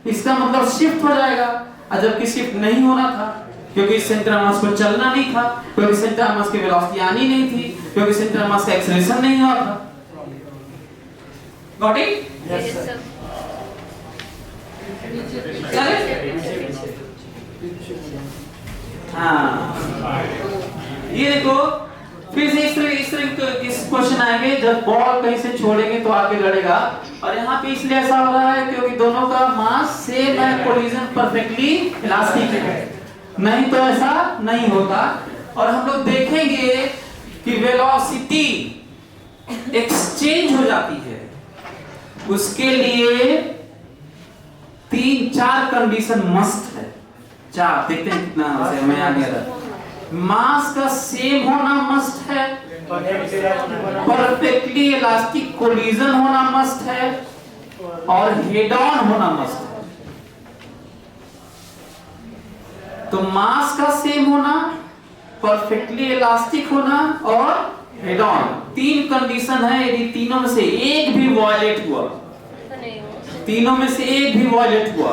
Speaker 1: इसका मतलब शिफ्ट हो जाएगा। और जबकि शिफ्ट नहीं होना था, क्योंकि सेंटर ऑफ मास पर चलना नहीं था, क्योंकि सेंटर ऑफ मास की वेलोसिटी आनी नहीं थी, क्योंकि सेंटर ऑफ मास का एक्सेलरेशन नहीं हुआ था। Got it?
Speaker 3: Yes sir.
Speaker 1: हाँ, ये देखो फिर से इस तरह क्वेश्चन आएंगे, जब बॉल कहीं से छोड़ेंगे तो आगे लड़ेगा। और यहाँ पे इसलिए ऐसा हो रहा है क्योंकि दोनों का मास सेम है, कोलिजन परफेक्टली इलास्टिक है, नहीं तो ऐसा नहीं होता। और हम लोग देखेंगे कि वेलोसिटी एक्सचेंज हो जाती है, उसके लिए 3-4 कंडीशन मस्ट है। 4 देखते हैं कितना मैं आ गया। मास का सेम होना मस्ट है, परफेक्टली इलास्टिक कोलिजन होना मस्ट है, और हेड ऑन होना मस्ट है। तो मास का सेम होना, परफेक्टली इलास्टिक होना और हेड ऑन। तीन कंडीशन है, यदि तीनों में से एक भी वायलेट हुआ,
Speaker 3: तो नहीं हो।
Speaker 1: तीनों में से एक भी वायलेट हुआ,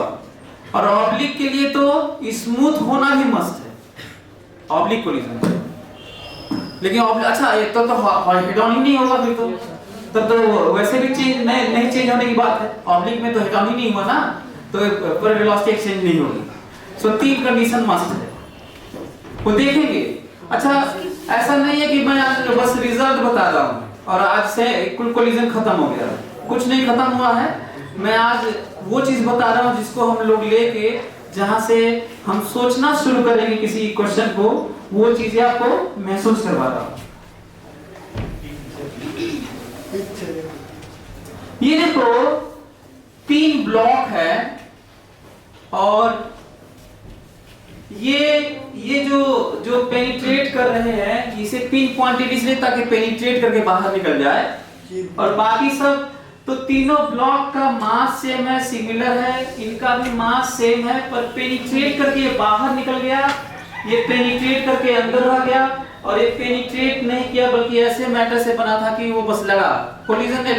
Speaker 1: और ऑब्लिक के लिए तो स्मूथ होना भी मस्त है, ऑब्लिक कोलिजन। लेकिन अच्छा ये तो हेड ऑन ही नहीं होगा फिर तो, तब तो वैसे भी चेंज नहीं चेंज होने की बात है। ऑब्लिक में तो हेड ऑन ही नहीं हुआ ना, तो पर वेलोसिटी एक्सचेंज नहीं होगी। सो तीन कंडीशन मस्ट है, वो देखेंगे। अच्छा ऐसा नहीं है कि मैं आज बस रिजल्ट बता रहा हूँ और आज से कुल कोलिजन खत्म हो गया, कुछ नहीं खत्म हुआ है। मैं आज वो चीज बता रहा हूँ जिसको हम लोग लेके जहां से हम सोचना शुरू करेंगे किसी क्वेश्चन को, वो चीजें आपको महसूस करवा रहा हूँ। ये देखो तीन ब्लॉक है और ये जो पेनिट्रेट कर रहे हैं, इसे पिन पॉइंटेड इसलिए ताकि पेनिट्रेट करके बाहर निकल जाए, और बाकी सब तो तीनों ब्लॉक का मास सेम है, सिमिलर है, इनका भी मास सेम है, पर पेनिट्रेट करके ये बाहर निकल गया, ये पेनिट्रेट करके अंदर रह गया, और ये पेनिट्रेट नहीं किया बल्कि ऐसे मैटर से बना था कि वो बस लगा। कोलिजन ने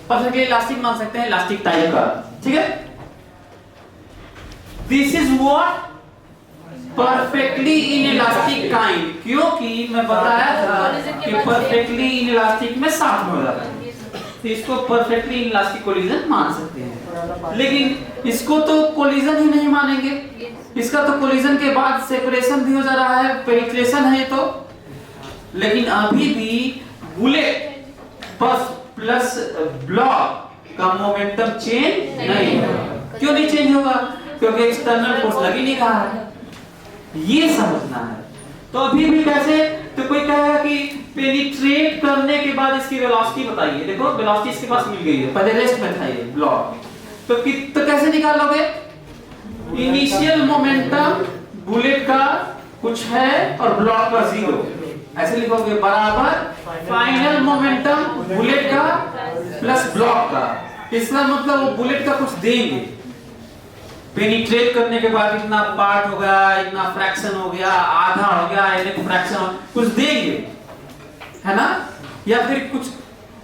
Speaker 1: परफेक्टली इलास्टिक मान सकते हैं, इलास्टिक टाइप का, ठीक है। This is what perfectly inelastic kind, क्योंकि मैं बताया था कि परफेक्टली इनइलास्टिक में साथ में हो जाता है, तो इसको परफेक्टली इनइलास्टिक कोलिजन मान सकते हैं। लेकिन इसको तो कोलिजन ही नहीं मानेंगे, इसका तो कोलिजन के बाद सेपरेशन भी हो जा रहा है, पेनिट्रेशन है तो। लेकिन अभी भी बुलेट बस प्लस ब्लॉक का मोमेंटम चेंज नहीं होगा। क्यों नहीं चेंज होगा? क्योंकि एक्सटर्नल फोर्स लग ही नहीं रहा है, ये समझना है। तो अभी भी कैसे, तो कोई कहेगा कि पेनिट्रेट करने के बाद इसकी वेलोसिटी बताइए। देखो वेलोसिटी इसके पास मिल गई है, पहले रेस्ट में था ये ब्लॉक, तो कैसे निकालोगे? इनिशियल मोमेंटम बुलेट का कुछ है और ब्लॉक का 0, ऐसे लिखोगे, बराबर फाइनल मोमेंटम बुलेट का प्लस ब्लॉक का। इसका मतलब वो बुलेट का कुछ देंगे, पेनिट्रेट करने के बाद इतना पार्ट हो गया, इतना फ्रैक्शन हो गया, आधा हो गया, एक फ्रैक्शन कुछ देंगे, है ना? या फिर कुछ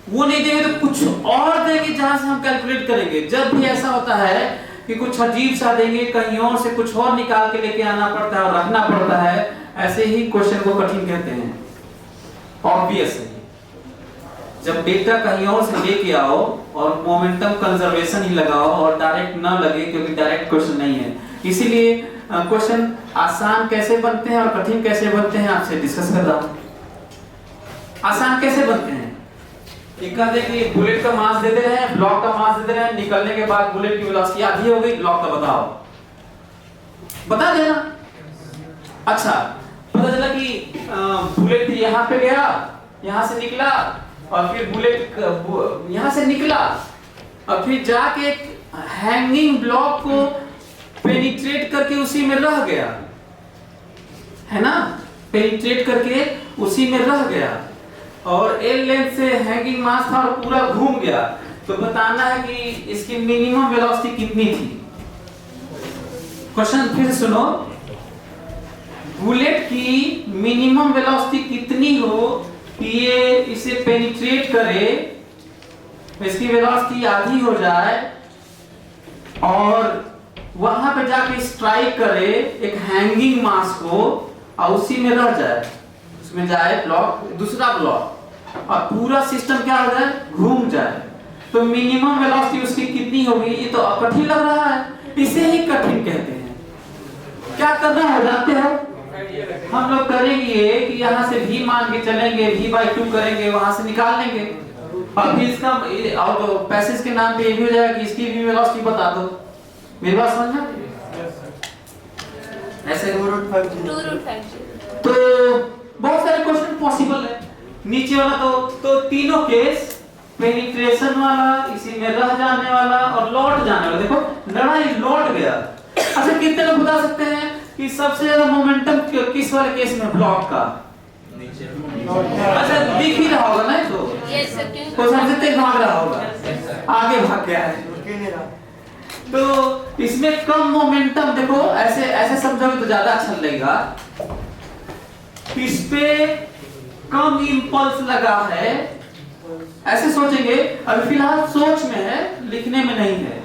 Speaker 1: वो नहीं देंगे तो कुछ और देंगे जहां से हम कैलकुलेट करेंगे। जब भी ऐसा होता है कि कुछ अजीब सा देंगे, कहीं और से कुछ और निकाल के लेके आना पड़ता है और रखना पड़ता है, ऐसे ही क्वेश्चन को कठिन कहते हैं। ऑब्वियस है, जब डेटा कहीं और से लेके आओ और मोमेंटम कंजर्वेशन ही लगाओ और डायरेक्ट ना लगे, क्योंकि डायरेक्ट क्वेश्चन नहीं है। इसीलिए क्वेश्चन आसान कैसे बनते हैं और कठिन कैसे बनते हैं आपसे डिस्कस कर रहा हूं। आसान कैसे बनते हैं? एक कहते हैं कि बुलेट का मास दे दे रहे हैं, ब्लॉक का मास दे दे रहे हैं, निकलने के बाद बुलेट की वेलोसिटी आधी हो गई, ब्लॉक का बताओ, बता देना। अच्छा पता चला कि बुलेट यहाँ पे गया, यहाँ से निकला, और फिर बुलेट यहाँ से निकला और फिर जाके हैंगिंग ब्लॉक को पेनिट्रेट करके उसी में रह गया, है ना? पेनिट्रेट करके उसी में रह गया और एल लेंथ से हैंगिंग मास था और पूरा घूम गया। तो बताना है कि इसकी मिनिमम वेलोसिटी कितनी थी। क्वेश्चन फिर सुनो, बुलेट की मिनिमम वेलोसिटी कितनी हो कि ये इसे पेनिट्रेट करे, इसकी वेलोसिटी आधी हो जाए और वहां पे जाके स्ट्राइक करे एक हैंगिंग मास को और उसी में रह जाए, उसमें जाए ब्लॉक, दूसरा ब्लॉक, और पूरा सिस्टम क्या हो जाए, घूम जाए। तो मिनिमम वेलोसिटी उसकी कितनी होगी? ये तो कठिन लग रहा है, इसे ही कठिन कहते हैं। क्या करना है जानते हो? हम लोग करेंगे कि यहाँ से v मान के चलेंगे, v/2 करेंगे, वहां से निकाल लेंगे, और फिर इसका और तो पैसेज के नाम पे ये भी हो जाएगा कि इसकी भी वेलोसिटी बता दो। मेरी बात समझना? ऐसे
Speaker 3: 2√5
Speaker 1: तो बहुत सारे क्वेश्चन पॉसिबल है। नीचे वाला तो तीनों केस, पेनिट्रेशन वाला, इसी में रह जाने वाला और लौट जाने वाला। देखो लड़ाई लौट गया। अच्छा कितने लोग बता सकते हैं कि सबसे ज्यादा मोमेंटम किस वाले केस में? ब्लॉक का। अच्छा दिख ही रहा होगा ना, तो
Speaker 3: यस सर, क्योंकि
Speaker 1: तो सबसे तेज भाग रहा होगा, आगे भाग गया है। तो इसमें कम मोमेंटम, देखो ऐसे ऐसे समझोगे तो ज्यादा अच्छा लगेगा। इस पे कम इंपल्स लगा है, ऐसे सोचेंगे। अभी फिलहाल सोच में है, लिखने में नहीं है।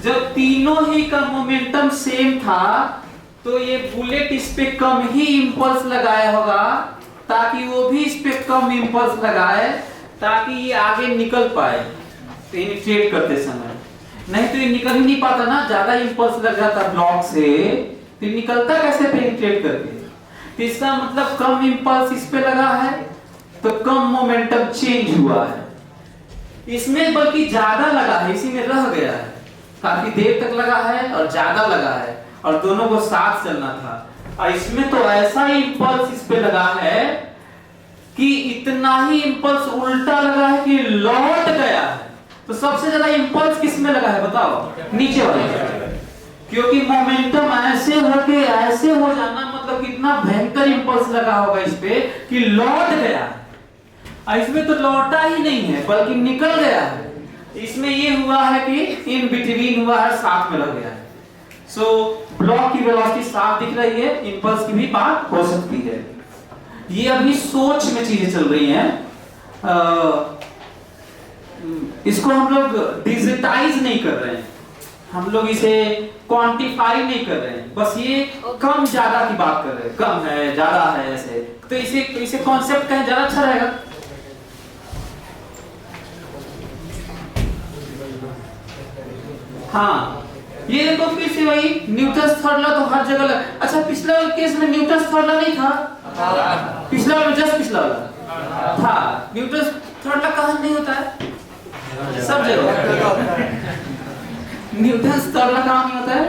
Speaker 1: जब तीनों ही का मोमेंटम सेम था तो ये बुलेट इस पे कम ही इंपल्स लगाया होगा, ताकि वो भी इस पे कम इंपल्स लगाए, ताकि ये आगे निकल पाए पेनिट्रेट करते समय। नहीं तो ये निकल ही नहीं पाता ना, ज्यादा इंपल्स लग जाता ब्लॉक से, तो निकलता कैसे पेनिट्रेट करके। तो इसका मतलब कम इंपल्स इस पे लगा है तो कम मोमेंटम चेंज हुआ है। इसमें बल्कि ज्यादा लगा है, इसी में रह गया है, काफी देर तक लगा है और ज्यादा लगा है, और दोनों को साथ चलना था। और इसमें तो ऐसा इंपल्स इस पे लगा है कि इतना ही इंपल्स उल्टा लगा है कि लौट गया है। तो सबसे ज्यादा इंपल्स किस में लगा है बताओ? नीचे वाले, क्योंकि मोमेंटम ऐसे होके ऐसे हो जाना मतलब कितना भयंकर इंपल्स लगा होगा इस पे कि लौट गया। इसमें तो लौटा ही नहीं है बल्कि निकल गया है। इसमें ये हुआ है कि इन बिटवीन हुआ है, साथ में लग गया है। सो ब्लॉक की वेलोसिटी साफ दिख रही है, इंपल्स की भी बात हो सकती है। ये अभी सोच में चीजें चल रही हैं। इसको हम लोग डिजिटाइज नहीं कर रहे हैं, हम लोग इसे क्वांटिफाई नहीं कर रहे हैं, बस ये कम ज्यादा की बात कर रहे हैं। कम है, ज्यादा है, ऐसे। तो इसे कॉन्सेप्ट कहें ज्यादा अच्छा रहेगा। हाँ, ये देखो फिर से वही न्यूटन्स थर्ड लॉ तो हर जगह अच्छा, पिछला वाला केस में न्यूटन्स थर्ड लॉ नहीं था? पिछला वाला, जस्ट पिछला वाला था। न्यूटन्स थर्ड लॉ कहाँ नहीं होता है? सब जगह होता है। न्यूटन्स थर्ड लॉ कहाँ नहीं होता है?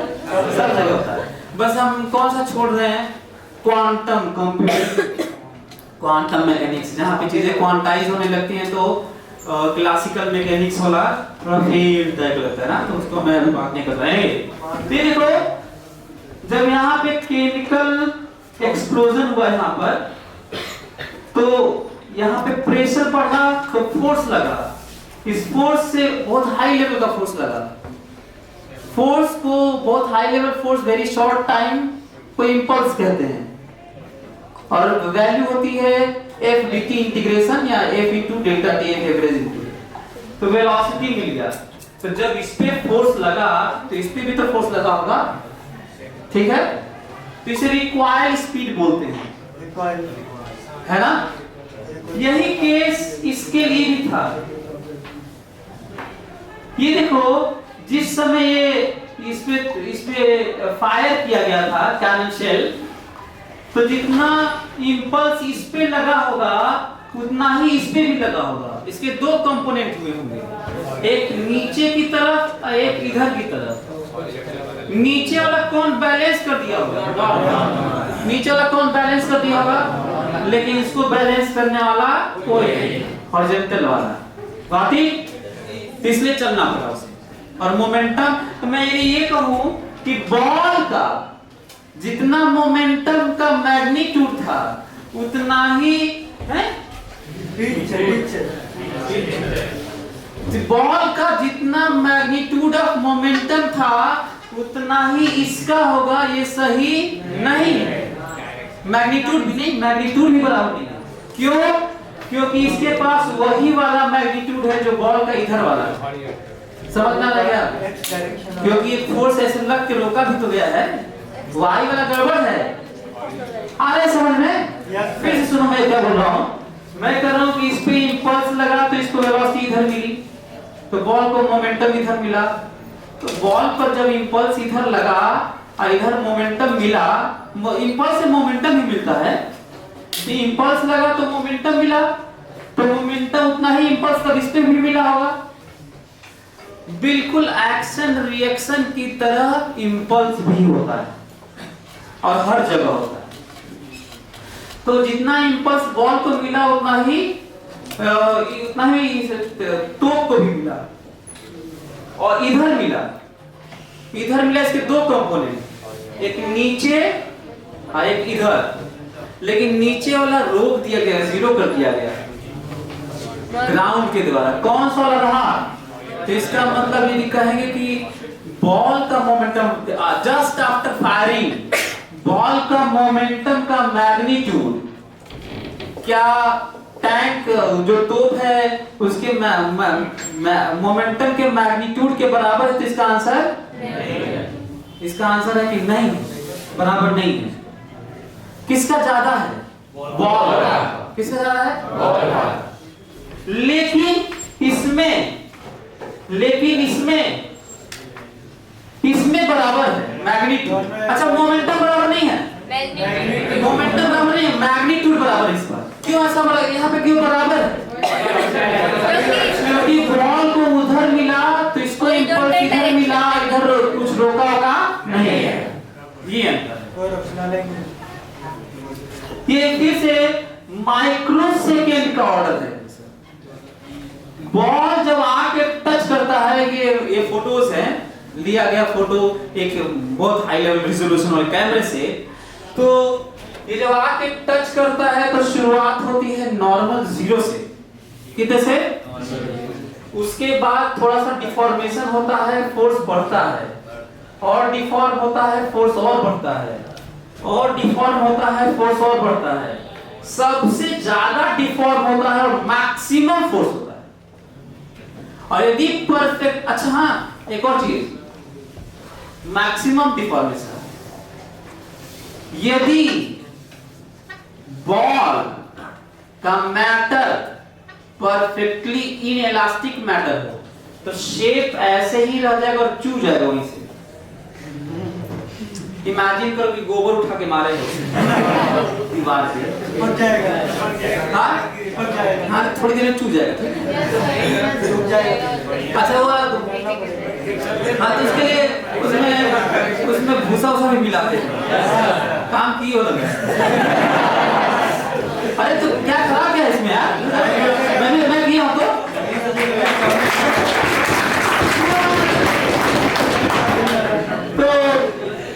Speaker 1: सब जगह होता है। बस हम कौन सा छोड़ रहे हैं? क्वांटम कंप्यूटर, क्वांटम मैकेनिक्स, जहाँ पे चीजें क्वांटाइज होने लगती हैं तो क्लासिकल मैकेनिक्स वाला थोड़ा फील्ड टाइप लगता है ना, तो उसको मैं अभी बात नहीं कर रहे हैं। देखो, जब यहाँ पे केमिकल एक्सप्लोजन हुआ यहाँ पर, तो यहाँ पे प्रेशर बढ़ा तो फोर्स लगा। इस फोर्स से बहुत हाई लेवल का फोर्स लगा। फोर्स को, बहुत high level force, very short time को इंपल्स कहते हैं, और वैल्यू होती है f dt इंटीग्रेशन या f into delta t f average into. तो वेलोसिटी मिल गया। तो जब इस पे फोर्स लगा तो इस पे भी तो फोर्स लगा होगा, ठीक है? तो इसे रिक्वायर्ड स्पीड बोलते हैं, है ना? यही केस इसके लिए भी था। ये देखो, जिस समय ये इस पे फायर किया गया था कैनन शेल, तो जितना इंपल्स इस पे लगा होगा उतना ही इस पे भी लगा होगा। इसके दो कंपोनेंट हुए होंगे, एक नीचे की तरफ और एक इधर की तरफ। नीचे वाला कौन बैलेंस कर दिया होगा? नीचे वाला कौन बैलेंस कर दिया होगा? लेकिन इसको बैलेंस करने वाला कोई नहीं, हॉरिजॉन्टल वाला, बात ही। इसलिए चलना पड़ा उसे। और मोमेंटम, तो मैं ये कहूं कि बॉल का जितना मोमेंटम का मैग्नीट्यूड था उतना ही है, बॉल का जितना मैग्नीट्यूड ऑफ मोमेंटम था उतना ही इसका होगा। ये सही नहीं है। मैग्नीट्यूड भी नहीं, मैग्नीट्यूड भी बराबर नहीं है। क्यों? क्योंकि इसके पास वही वाला मैग्नीट्यूड है जो बॉल का इधर वाला है। समझना लगा? क्योंकि एक फोर्स ऐसे लग के रोका भी तो गया है, वाई वाला गड़बड़ है। आ रहे समझ में? फिर से सुनो, मैं क्या बोल रहा हूँ। मैं कह रहा हूँ कि इस पे इंपल्स लगा तो इसको वेलोसिटी इधर मिली, तो बॉल को मोमेंटम इधर मिला। तो बॉल पर जब इंपल्स इधर लगा और इधर मोमेंटम मिला, इंपल्स से मोमेंटम ही मिलता है। इंपल्स लगा तो मोमेंटम मिला, तो मोमेंटम उतना ही इंपल्स का इस पे भी मिला होगा। बिल्कुल एक्शन रिएक्शन की तरह इंपल्स भी होता है और हर जगह होता है। तो जितना इंपल्स बॉल को मिला उतना ही टोप को भी मिला, और इधर मिला। इसके दो कंपोनेंट, एक नीचे और एक इधर। लेकिन नीचे वाला रोक दिया गया, जीरो कर दिया गया ग्राउंड के द्वारा। कौन सा वाला रहा? तो इसका मतलब ये कहेंगे कि बॉल का momentum just after firing, ball का मोमेंटम का मैग्नीट्यूड क्या टैंक जो तोप है उसके मोमेंटम के मैग्नीट्यूड के बराबर है, तो इसका आंसर इसका आंसर है कि नहीं, बराबर नहीं है। किसका ज्यादा है? बॉल का। किसका ज्यादा है? बॉल का। लेकिन इसमें बराबर है मैग्नीट्यूड। अच्छा, मोमेंटम बराबर नहीं है, मोमेंटम बराबर नहीं है, मैग्नीट्यूड बराबर है। इस पर क्यों ऐसा बराबर? यहाँ पे क्यों बराबर? क्योंकि बॉल को उधर मिला तो इसको इम्पल्स इधर मिला, इधर कुछ रोका होगा नहीं है। ये अंतर है। ये फिर से माइक्रो सेकेंड का ऑर्डर है। बॉल जब आके टच करता है, ये फोटोज हैं, लिया गया फोटो एक बहुत हाई लेवल रिजोल्यूशन वाले कैमरे से, तो ये जब आके टच करता है तो शुरुआत होती है नॉर्मल 0 से। कितने से? उसके बाद थोड़ा सा डिफॉर्मेशन होता है, फोर्स बढ़ता है, और डिफॉर्म होता है, फोर्स और बढ़ता है, और डिफॉर्म होता है, फोर्स और बढ़ता है। सबसे ज्यादा डिफॉर्म होता है और मैक्सिमम फोर्स होता है। और यदि परफेक्ट, अच्छा हाँ, एक और चीज, मैक्सिमम डिफॉर्मेशन, यदि बॉल का मैटर परफेक्टली इनइलास्टिक मैटर हो तो शेप ऐसे ही रह जाएगा और चू जाएगा वहीं से। इमेजिन करो कि गोबर उठा के मारे हो दीवार पे,
Speaker 2: पक जाएगा।
Speaker 1: हाँ, थोड़ी देर में चू जाएगा,
Speaker 2: सूख जाएगा।
Speaker 1: अच्छा वो हाँ, तो उसके लिए उसमें भूसा भी मिलाते हैं, काम की हो लगे। अरे तो क्या खराब क्या है इसमें यार? मैं किया हूं तो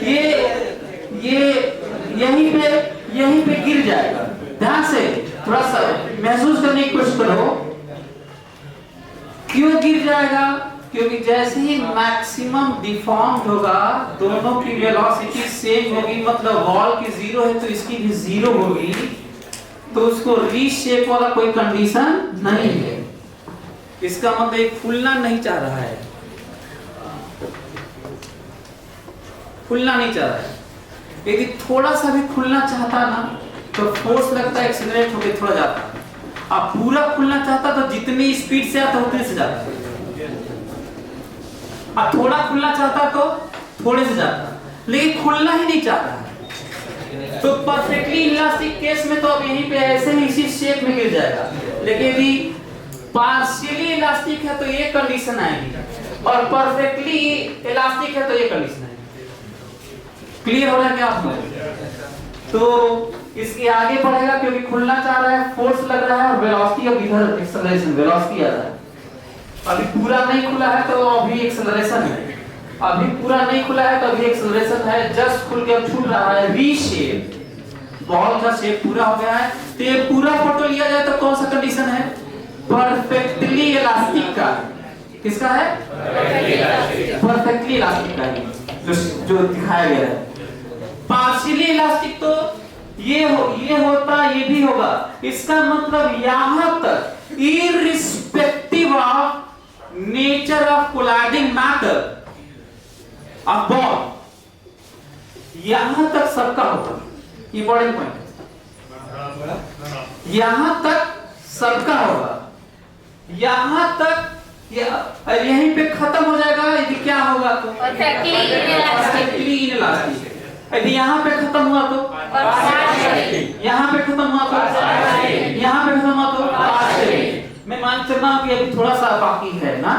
Speaker 1: ये यहीं पे गिर जाएगा। ध्यान से थोड़ा सा महसूस करने की कोशिश करो, क्यों गिर जाएगा? क्योंकि जैसे ही मैक्सिमम डिफॉर्म्ड होगा, दोनों की वेलोसिटी सेम होगी, मतलब बॉल की 0 है तो इसकी भी 0 होगी, तो उसको रीशेप वाला कोई कंडीशन नहीं है। इसका मतलब एक फूलना नहीं चाह रहा है, फूलना नहीं चाह रहा है। यदि थोड़ा सा भी खुलना चाहता ना तो फोर्स लगता है, एक्सीलरेट होकर थोड़ा जाता। अब पूरा खुलना चाहता तो जितनी स्पीड से आता उतने से जाता। अब थोड़ा खुलना चाहता तो थोड़े से जाता, लेकिन खुलना ही नहीं चाहता है। तो परफेक्टली इलास्टिक केस में तो अब यहीं पे ऐसे ही इसी शेप में गिर जाएगा। लेकिन यदि पार्शियली इलास्टिक है तो ये कंडीशन आएगी, और परफेक्टली इलास्टिक है तो ये कंडीशन आएगी। क्लियर हो रहा है क्या आपको? तो इसके आगे बढ़ेगा क्योंकि खुलना चाह रहा है, फोर्स लग रहा है, और वेलोसिटी अब इधर एक्सेलरेशन वेलोसिटी आ रहा है। अभी पूरा नहीं खुला है तो अभी एक्सेलरेशन है, अभी पूरा नहीं खुला है तो अभी एक्सेलरेशन है, जस्ट खुल के अब छूट रहा है। वी शेप, बॉल का शेप पूरा हो गया है। तो ये पूरा फोटो लिया जाए तो कौन सा कंडीशन है? परफेक्टली इलास्टिक का। किसका है? परफेक्टली इलास्टिक का, जो दिखाया गया है। पार्शियली इलास्टिक तो ये होता, ये भी होगा। इसका मतलब यहां तक irrespective of nature of colliding matter of ball, यहां तक सबका होगा। इंपॉर्टेंट पॉइंट, यहां तक सबका होगा, यहां तक यहीं पे खत्म हो जाएगा। यदि क्या होगा तो परफेक्टली इनइलास्टिक। यदि यहाँ पे खत्म हुआ तो यहाँ पे खत्म हुआ तो यहाँ पे खत्म हुआ तो मैं मान सकता हूँ कि अभी थोड़ा सा बाकी है ना,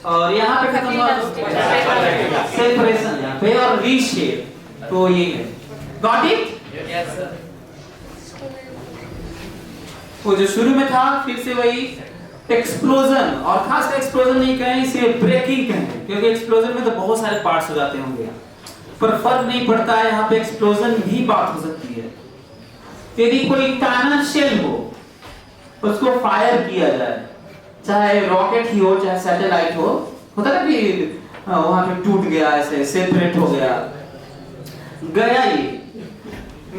Speaker 1: और यहाँ पे खत्म हुआ तो सेपरेशन यहाँ पे और रीशेप। तो ये है, गॉट इट? Yes sir. वो जो शुरू में था फिर से वही एक्सप्लोजन, और खास एक्सप्लोजन नहीं कहें, इसे ब्रेकिंग कहें, क्योंकि एक्सप्लोजन में तो बहुत सारे पार्ट्स हो जाते होंगे, पर फर्क नहीं पड़ता है। यहाँ पे एक्सप्लोजन भी बात हो सकती है। यदि कोई कैनन शेल हो, उसको फायर किया जाए, चाहे रॉकेट ही हो चाहे सैटेलाइट हो, होता है ना कि वहां पे टूट गया, ऐसे सेपरेट हो गया, ये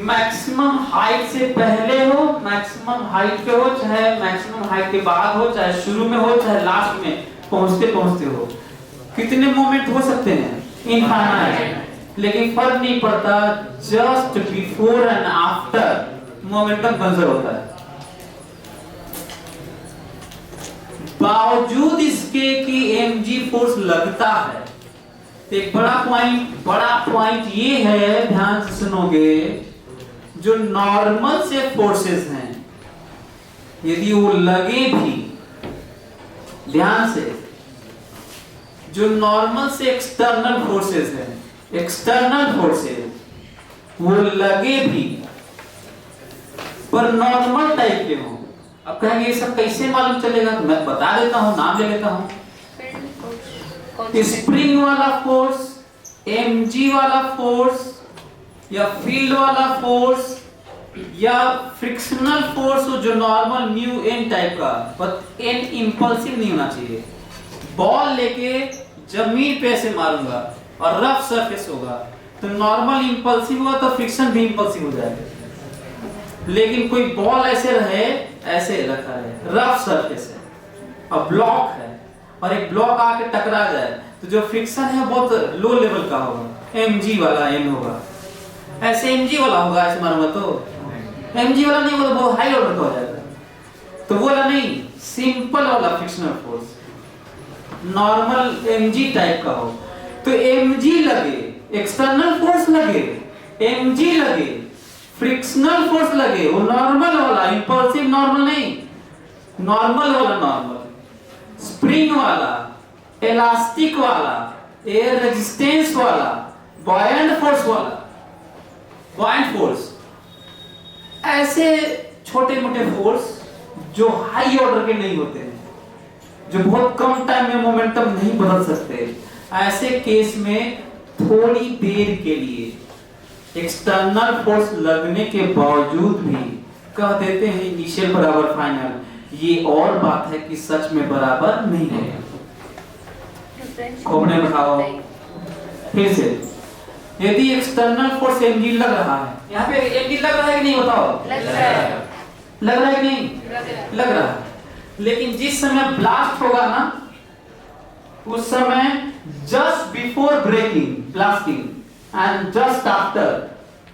Speaker 1: मैक्सिमम हाइट से पहले हो, मैक्सिमम हाइट पे हो, चाहे मैक्सिमम हाइट के बाद हो, चाहे शुरू में हो, चाहे लास्ट में पहुंचते पहुंचते हो, कितने मोमेंट हो सकते हैं? इनफाइनाइट। लेकिन फर्क नहीं पड़ता, just before and after momentum conserve होता है। बावजूद इसके कि mg फोर्स लगता है, एक बड़ा पॉइंट ये है, ध्यान से सुनोगे, जो नॉर्मल से फोर्सेस हैं, यदि वो लगे भी, ध्यान से, जो नॉर्मल से एक्सटर्नल फोर्सेस हैं, एक्सटर्नल फोर्सेस वो लगे भी पर नॉर्मल टाइप के हों। अब कहेंगे ये सब कैसे मालूम चलेगा? तो मैं बता देता हूं, नाम ले लेता हूं। स्प्रिंग वाला फोर्स, mg वाला फोर्स, या फील्ड वाला फोर्स, या फ्रिक्शनल फोर्स हो जो नॉर्मल म्यू n टाइप का, बट n इंपल्सिव नहीं होना चाहिए। बॉल लेके जमीन पे से मारूंगा और रफ सरफेस होगा तो नॉर्मल इंपल्सिव हुआ तो फ्रिक्शन भी इंपल्सिव हो जाएगा। लेकिन कोई बॉल ऐसे रहे, ऐसे रखा है, रफ सरफेस है और ब्लॉक है, और एक ब्लॉक आके टकरा जाए तो जो फ्रिक्शन है बहुत लो लेवल का होगा, mg वाला n होगा। ऐसे mg वाला होगा, ऐसे मारूंगा तो mg वाला नहीं होगा, बहुत हाई ऑर्डर का हो जाएगा। तो वो वाला नहीं, सिंपल वाला frictional force normal mg type का हो तो mg लगे, एक्सटर्नल फोर्स लगे, mg लगे, फ्रिक्शनल फोर्स लगे, वो नॉर्मल वाला, इंपल्सिव नॉर्मल नहीं, नॉर्मल वाला, नॉर्मल स्प्रिंग वाला, इलास्टिक वाला, एयर रेजिस्टेंस वाला, बॉयंट फोर्स वाला, बॉयंट फोर्स, ऐसे छोटे मोटे फोर्स जो हाई ऑर्डर के नहीं होते हैं, जो बहुत कम टाइम में मोमेंटम नहीं बदल सकते, ऐसे केस में थोड़ी देर के लिए एक्सटर्नल फोर्स लगने के बावजूद भी कह देते हैं इनिशियल बराबर फाइनल। ये और बात है कि सच में बराबर नहीं है। खोपड़े में खाओ फिर से, यदि एक्सटर्नल फोर्स mg लग रहा है, यहाँ पे mg लग रहा है कि नहीं बताओ? लग रहा है। लग रहा है कि नहीं? लग रहा है। लेकिन जिस समय ब्लास्ट होगा ना, उस समय just before breaking, blasting and just after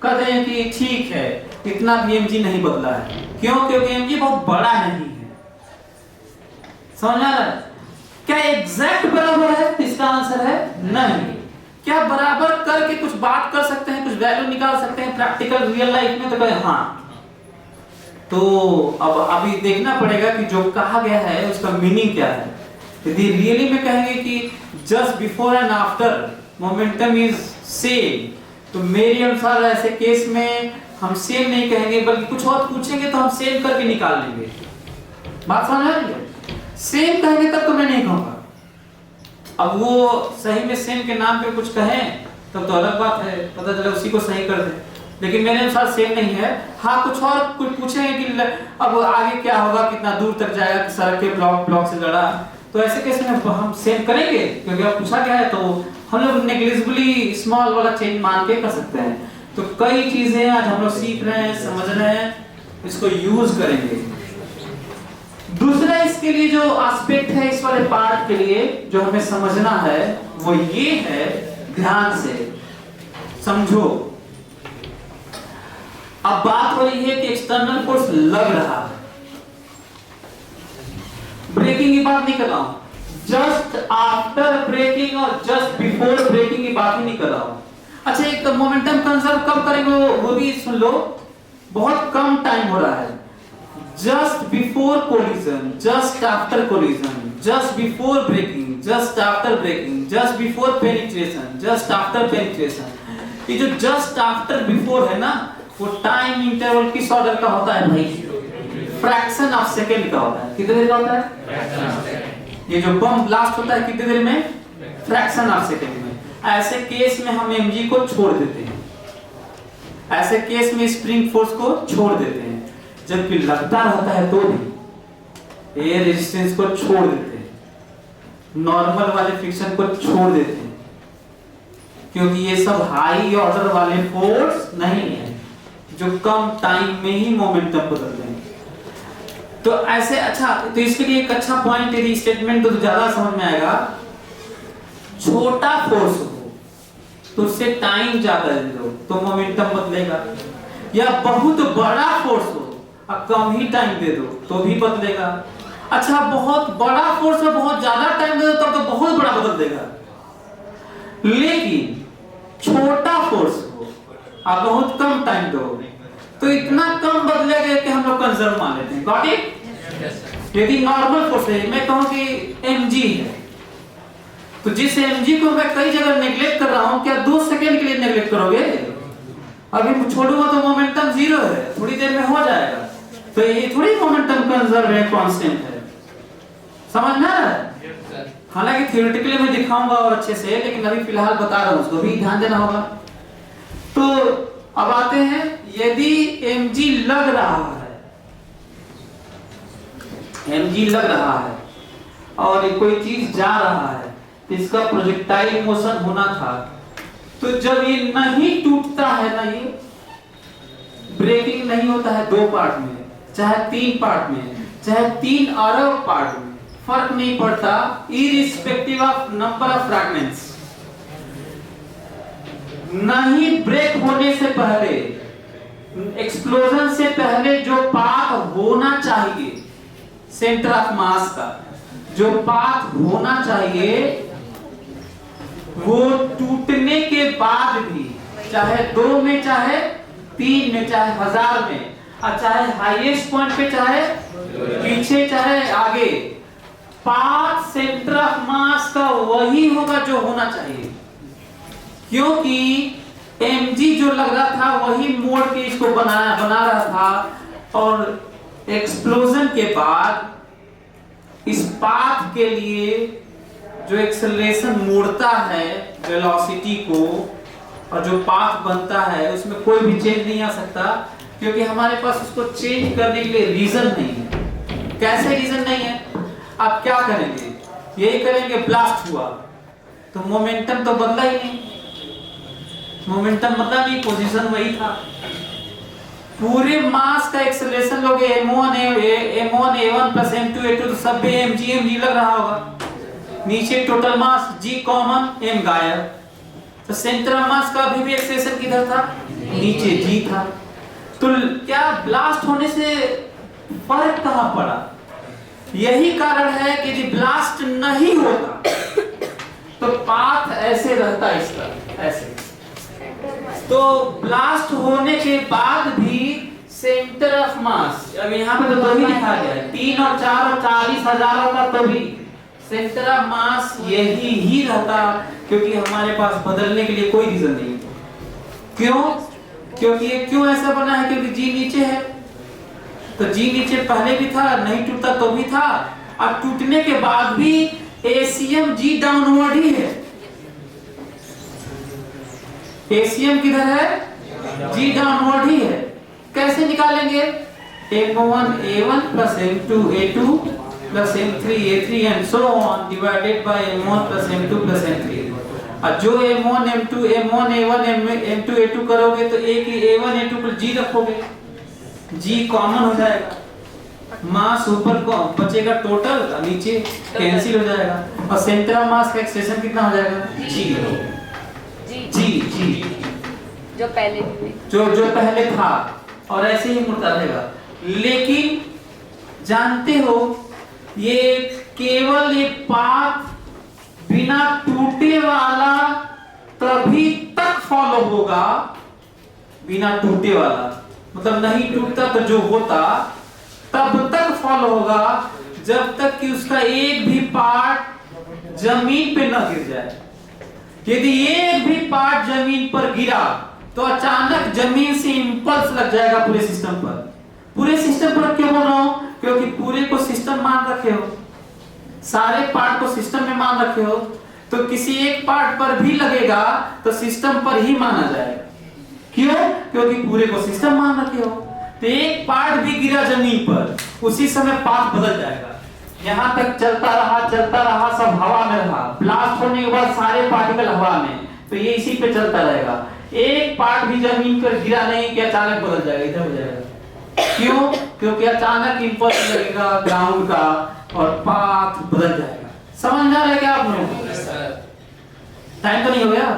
Speaker 1: कहते हैं कि ठीक है, इतना भी mg नहीं बदला है। क्यों? क्योंकि mg बहुत बड़ा नहीं है। समझ आ रहा है? क्या एग्जैक्ट बराबर है? इसका आंसर है नहीं। क्या बराबर करके कुछ बात कर सकते हैं, कुछ वैल्यू निकाल सकते हैं प्रैक्टिकल रियल लाइफ में? तो कहे हाँ। तो अब अभी देखना पड़ेगा कि जो कहा गया है उसका मीनिंग क्या है। यदि रियली में कहेंगे कि just before and after momentum is same, तो मेरे अनुसार ऐसे केस में हम सेम नहीं कहेंगे, बल्कि कुछ और पूछेंगे तो हम सेम करके निकाल लेंगे। बात समझ आ रही है? सेम कहेंगे तब तो मैं नहीं कहूंगा। अब वो सही में सेम के नाम पे कुछ कहें तब तो अलग बात है, पता चले उसी को सही कर दें। लेकिन मेरे अनुसार सेम नहीं है। हाँ, कुछ और कुछ पूछेंगे कि अब आगे क्या होगा, कितना दूर तक जाएगा, कि सड़क के ब्लॉक से लड़ा, तो ऐसे केस में हम सेम करेंगे क्योंकि अब पूछा गया है, तो हम लोग नेग्लिजिबली स्मॉल वाला चेंज मान के कर सकते हैं। तो कई चीजें आज हम लोग सीख रहे हैं, समझ रहे हैं, इसको यूज करेंगे। दूसरा इसके लिए जो एस्पेक्ट है इस वाले पार्ट के लिए जो हमें समझना है वो ये है, ध्यान से समझो। अब बात हो रही है कि एक्सटर्नल फोर्स लग रहा है, ब्रेकिंग की बात नहीं कर रहा हूं, जस्ट आफ्टर ब्रेकिंग और जस्ट बिफोर ब्रेकिंग की बात ही नहीं कर रहा हूं। अच्छा, एक तो मोमेंटम कंजर्व कब करेंगे वो भी सुन लो, बहुत कम टाइम हो रहा है। Just before collision, just after collision, just before breaking, just after breaking, just before penetration, just after penetration. ये जो जस्ट आफ्टर बिफोर है ना, वो टाइम इंटरवल किस ऑर्डर का होता है भाई? फ्रैक्शन ऑफ सेकंड का होता है। कितने देर का होता है? ये जो बम ब्लास्ट होता है कितने देर में? फ्रैक्शन ऑफ सेकंड में। ऐसे केस में हम mg को छोड़ देते हैं, ऐसे केस में स्प्रिंग फोर्स को छोड़ देते हैं। जबकि लगता रहता है तो भी एयर रेजिस्टेंस को छोड़ देते हैं, नॉर्मल वाले फ्रिक्शन को छोड़ देते हैं, क्योंकि ये सब हाई ऑर्डर वाले फोर्स नहीं है। जो कम टाइम में ही मोमेंटम बदल देंगे। तो ऐसे अच्छा, तो इसके लिए एक अच्छा पॉइंट यदि स्टेटमेंट तो ज्यादा समझ में आएगा, छोटा फोर्स हो तो उससे टाइम ज्यादा दे दो तो मोमेंटम बदलेगा, या बहुत बड़ा फोर्स हो और कम ही टाइम दे दो तो भी बदलेगा। अच्छा, बहुत बड़ा फोर्स है, बहुत ज्यादा टाइम दे दो तब तो बहुत बड़ा बदल देगा। लेकिन छोटा फोर्स हो और बहुत कम टाइम दो तो इतना कम बदलेगा कि हम लोग कंजर्व मान लेते हैं। Got it? यदि नॉर्मल फोर्स है, मैं कहूं कि mg है, तो जिस mg को मैं कई जगह नेग्लेक्ट कर रहा हूं, क्या 2 सेकंड के लिए नेग्लेक्ट करोगे? अभी छोड़ूंगा तो मोमेंटम 0 है, थोड़ी देर में हो जाएगा, तो ये थोड़ी मोमेंटम कंजर्व है, कांस्टेंट है। समझ में आ रहा है? हालांकि थियोरेटिकली मैं दिखाऊंगा और अच्छे से, लेकिन अभी फिलहाल बता रहा हूं, उसको भी ध्यान देना होगा। तो अब आते हैं, यदि mg लग रहा है, mg लग रहा है और कोई चीज जा रहा है, इसका प्रोजेक्टाइल मोशन होना था, तो जब ये नहीं टूटता है ना, ये ब्रेकिंग नहीं होता है 2 पार्ट में, चाहे 3 पार्ट में, चाहे 3 अरब पार्ट में, फर्क नहीं पड़ता, irrespective of number of fragments. नहीं ब्रेक होने से पहले, एक्सप्लोजन से पहले जो पाथ होना चाहिए सेंटर ऑफ मास का, जो पाथ होना चाहिए, वो टूटने के बाद भी, चाहे 2 में, चाहे 3 में, चाहे 1000 में, और चाहे हाईएस्ट पॉइंट पे, चाहे पीछे, चाहे आगे, पाथ सेंटर ऑफ मास का वही होगा जो होना चाहिए। क्योंकि mg जो लग रहा था वही मोड़ के इसको बना रहा था, और एक्सप्लोजन के बाद इस पाथ के लिए जो एक्सेलरेशन मोड़ता है वेलोसिटी को, और जो पाथ बनता है उसमें कोई भी चेंज नहीं आ सकता, क्योंकि हमारे पास उसको चेंज करने के लिए रीजन नहीं है। कैसे रीजन नहीं है? आप क्या करेंगे? यही करेंगे, ब्लास्ट हुआ तो मोमेंटम तो बदला ही नहीं, मोमेंटम बदला नहीं, पोजीशन वही था। पूरे मास का एक्सेलरेशन लोगे m1 a1 plus m2 a2, तो सब पे mg लग रहा होगा। नीचे total mass g common, m गायब, तो सेंटर ऑफ मास का अभी भी एक्सेलरेशन किधर था? नीचे g था। तो क्या ब्लास्ट होने से फर्क कहां पड़ा? यही कारण है कि यदि ब्लास्ट नहीं होता तो पाथ ऐसे रहता, इसका ऐसे। तो ब्लास्ट होने के बाद भी सेंटर ऑफ मास, अब यहाँ पे तो ही लिखा गया है, 3 और 4 और 40,000 होगा तो भी सेंटर ऑफ मास यही ही रहता, क्योंकि हमारे पास बदलने के लिए कोई रीजन नहीं। क्यों? क्योंकि ये क्यों ऐसा बना है? क्योंकि जी नीचे है, तो जी नीचे पहले भी था, नहीं टूटा तो भी था, अब टूटने के बाद भी एसीएम जी डाउनवर्ड ही है। एसीएम किधर है? जी डाउनवर्ड ही है। कैसे निकालेंगे? m1 a1 plus m2 a2 plus m3 a3 and so on divided by m1 plus m2 plus m3। और जो m1 m2 m1 a1 m2 a2 करोगे तो एक ही a1 a2 पर g रखोगे, g कॉमन हो जाएगा, मास ऊपर को बचेगा टोटल, नीचे कैंसिल हो जाएगा, और सेंटर ऑफ मास का एक्सप्रेशन कितना हो जाएगा? जी
Speaker 3: जो पहले भी
Speaker 1: जो पहले था, और ऐसे ही मुड़ता रहेगा। लेकिन जानते हो, ये केवल ये पाथ बिना टूटे वाला तभी तक फॉलो होगा, बिना टूटे वाला मतलब नहीं टूटता तो जो होता तब तक फॉलो होगा जब तक कि उसका एक भी पार्ट जमीन पे न गिर जाए। यदि एक भी पार्ट जमीन पर गिरा तो अचानक जमीन से इंपल्स लग जाएगा पूरे सिस्टम पर। पूरे सिस्टम पर क्यों बोल रहा हूं? क्योंकि पूरे को सिस्टम मान रखे हो, सारे पार्ट को सिस्टम में मान रखे हो, तो किसी एक पार्ट पर भी लगेगा तो सिस्टम पर ही माना जाएगा। क्यों? क्योंकि पूरे को सिस्टम मान रखे हो। तो एक पार्ट भी गिरा जमीन पर, उसी समय पाथ बदल जाएगा। यहां तक चलता रहा, सब हवा में रहा, ब्लास्ट होने के बाद सारे पार्टिकल हवा में, तो ये इसी पे चलता रहेगा। एक पार्ट भी जमीन पर गिरा नहीं कि अचानक बदल जाएगा, इधर हो जाएगा। क्यों? क्योंकि अचानक इंपल्स लगेगा ग्राउंड का और पाथ बदल जाएगा। समझ आ रहा है क्या आप लोगों को? टाइम तो नहीं हो गया?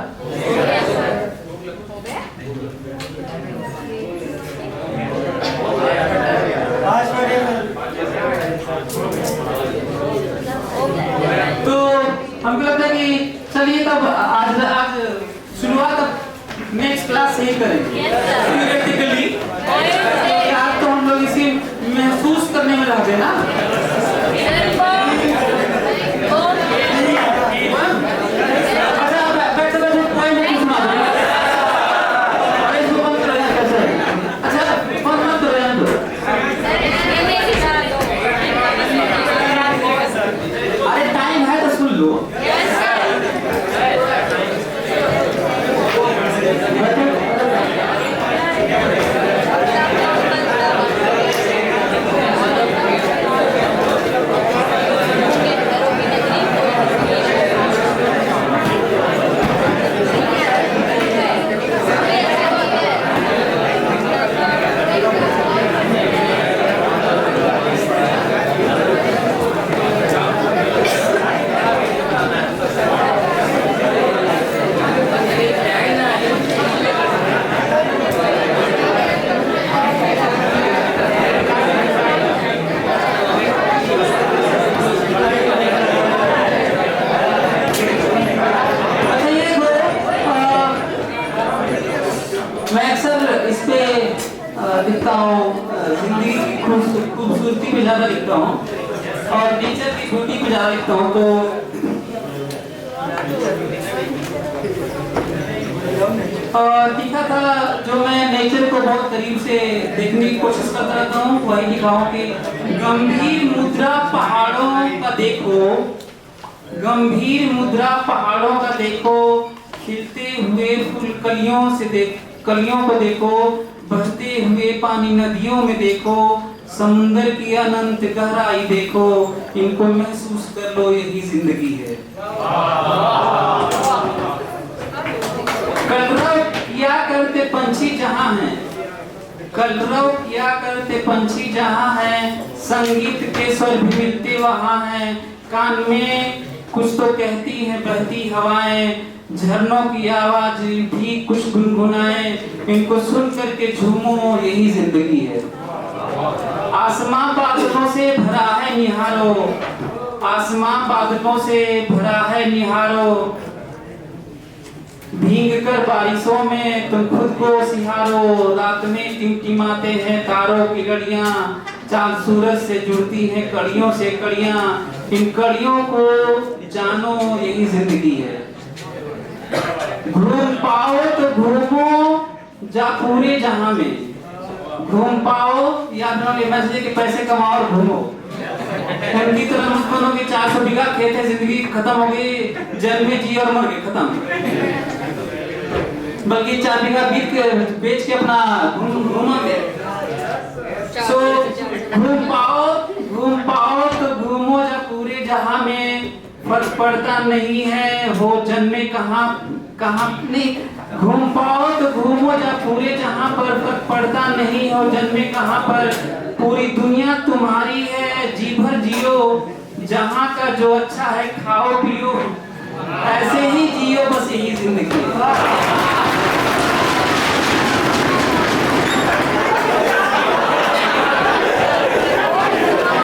Speaker 1: तो हमको लगता है कि चलिए तब आज शुरुआत नेक्स्ट क्लास से ही करेंगे थियोरेटिकली। आज तो हम लोग इसी महसूस करने में रहते हैं ना। अच्छा बैठ बैठ कोई नहीं सुना दो। अरे इसको बंद कर देना कैसे? अच्छा बंद मत करो यार। अरे टाइम है तो सुन लो। मैं अक्सर इस पे लिखता हूँ, जिंदगी की खूबसूरती पे ज्यादा लिखता हूँ और नेचर की ब्यूटी पे ज्यादा लिखता हूँ। तो लिखा था जो मैं नेचर को बहुत करीब से देखने की कोशिश करता रहता हूँ, वही लिखा हूँ कि गंभीर मुद्रा पहाड़ों का देखो, गंभीर मुद्रा पहाड़ों का देखो, खिलते हुए फूल कलियों को देखो, बहते हुए पानी नदियों में देखो, समुद्र की अनंत गहराई देखो, इनको महसूस कर लो, यही जिंदगी है। कलरव किया करते पंछी जहाँ हैं, कलरव किया करते पंछी जहाँ हैं, संगीत के स्वर भी मिलते वहाँ हैं, कान में कुछ तो कहती हैं बहती हवाएं, झरनों की आवाज भी कुछ गुनगुनाए, इनको सुन करके झूमो, यही जिंदगी है। आसमां बादलों से भरा है निहारो, आसमां बादलों से भरा है निहारो, भीग कर बारिशों में तुम खुद को सिहारो, रात में टिमटिमाते हैं तारों की लड़ियां, चांद सूरज से जुड़ती हैं कड़ियों से कड़ियां, इन कड़ियों को जानो, यही जिंदगी है। घूम पाओ तो घूमो जा पूरे जहां में, घूम पाओ याद रखो मैसेज के पैसे कमाओ और घूमो। उनकी तरह मत बनो कि 400 बीघा खेत है, जिंदगी खत्म हो गई, जन्मे जी और मर गए, खत्म। बल्कि 4 बीघा बेच के अपना घूमोगे। सो घूम पाओ तो घूमो जा पूरे जहां में, फर्क पड़ता नहीं है हो जन्मे कहाँ नहीं, घूम पाओ तो घूमो जा पूरे जहां पर, फर्क पड़ता नहीं हो जन्मे कहाँ पर, पूरी दुनिया तुम्हारी है जी भर जियो, जहां का जो अच्छा है खाओ पियो, ऐसे ही जियो, बस यही जिंदगी है।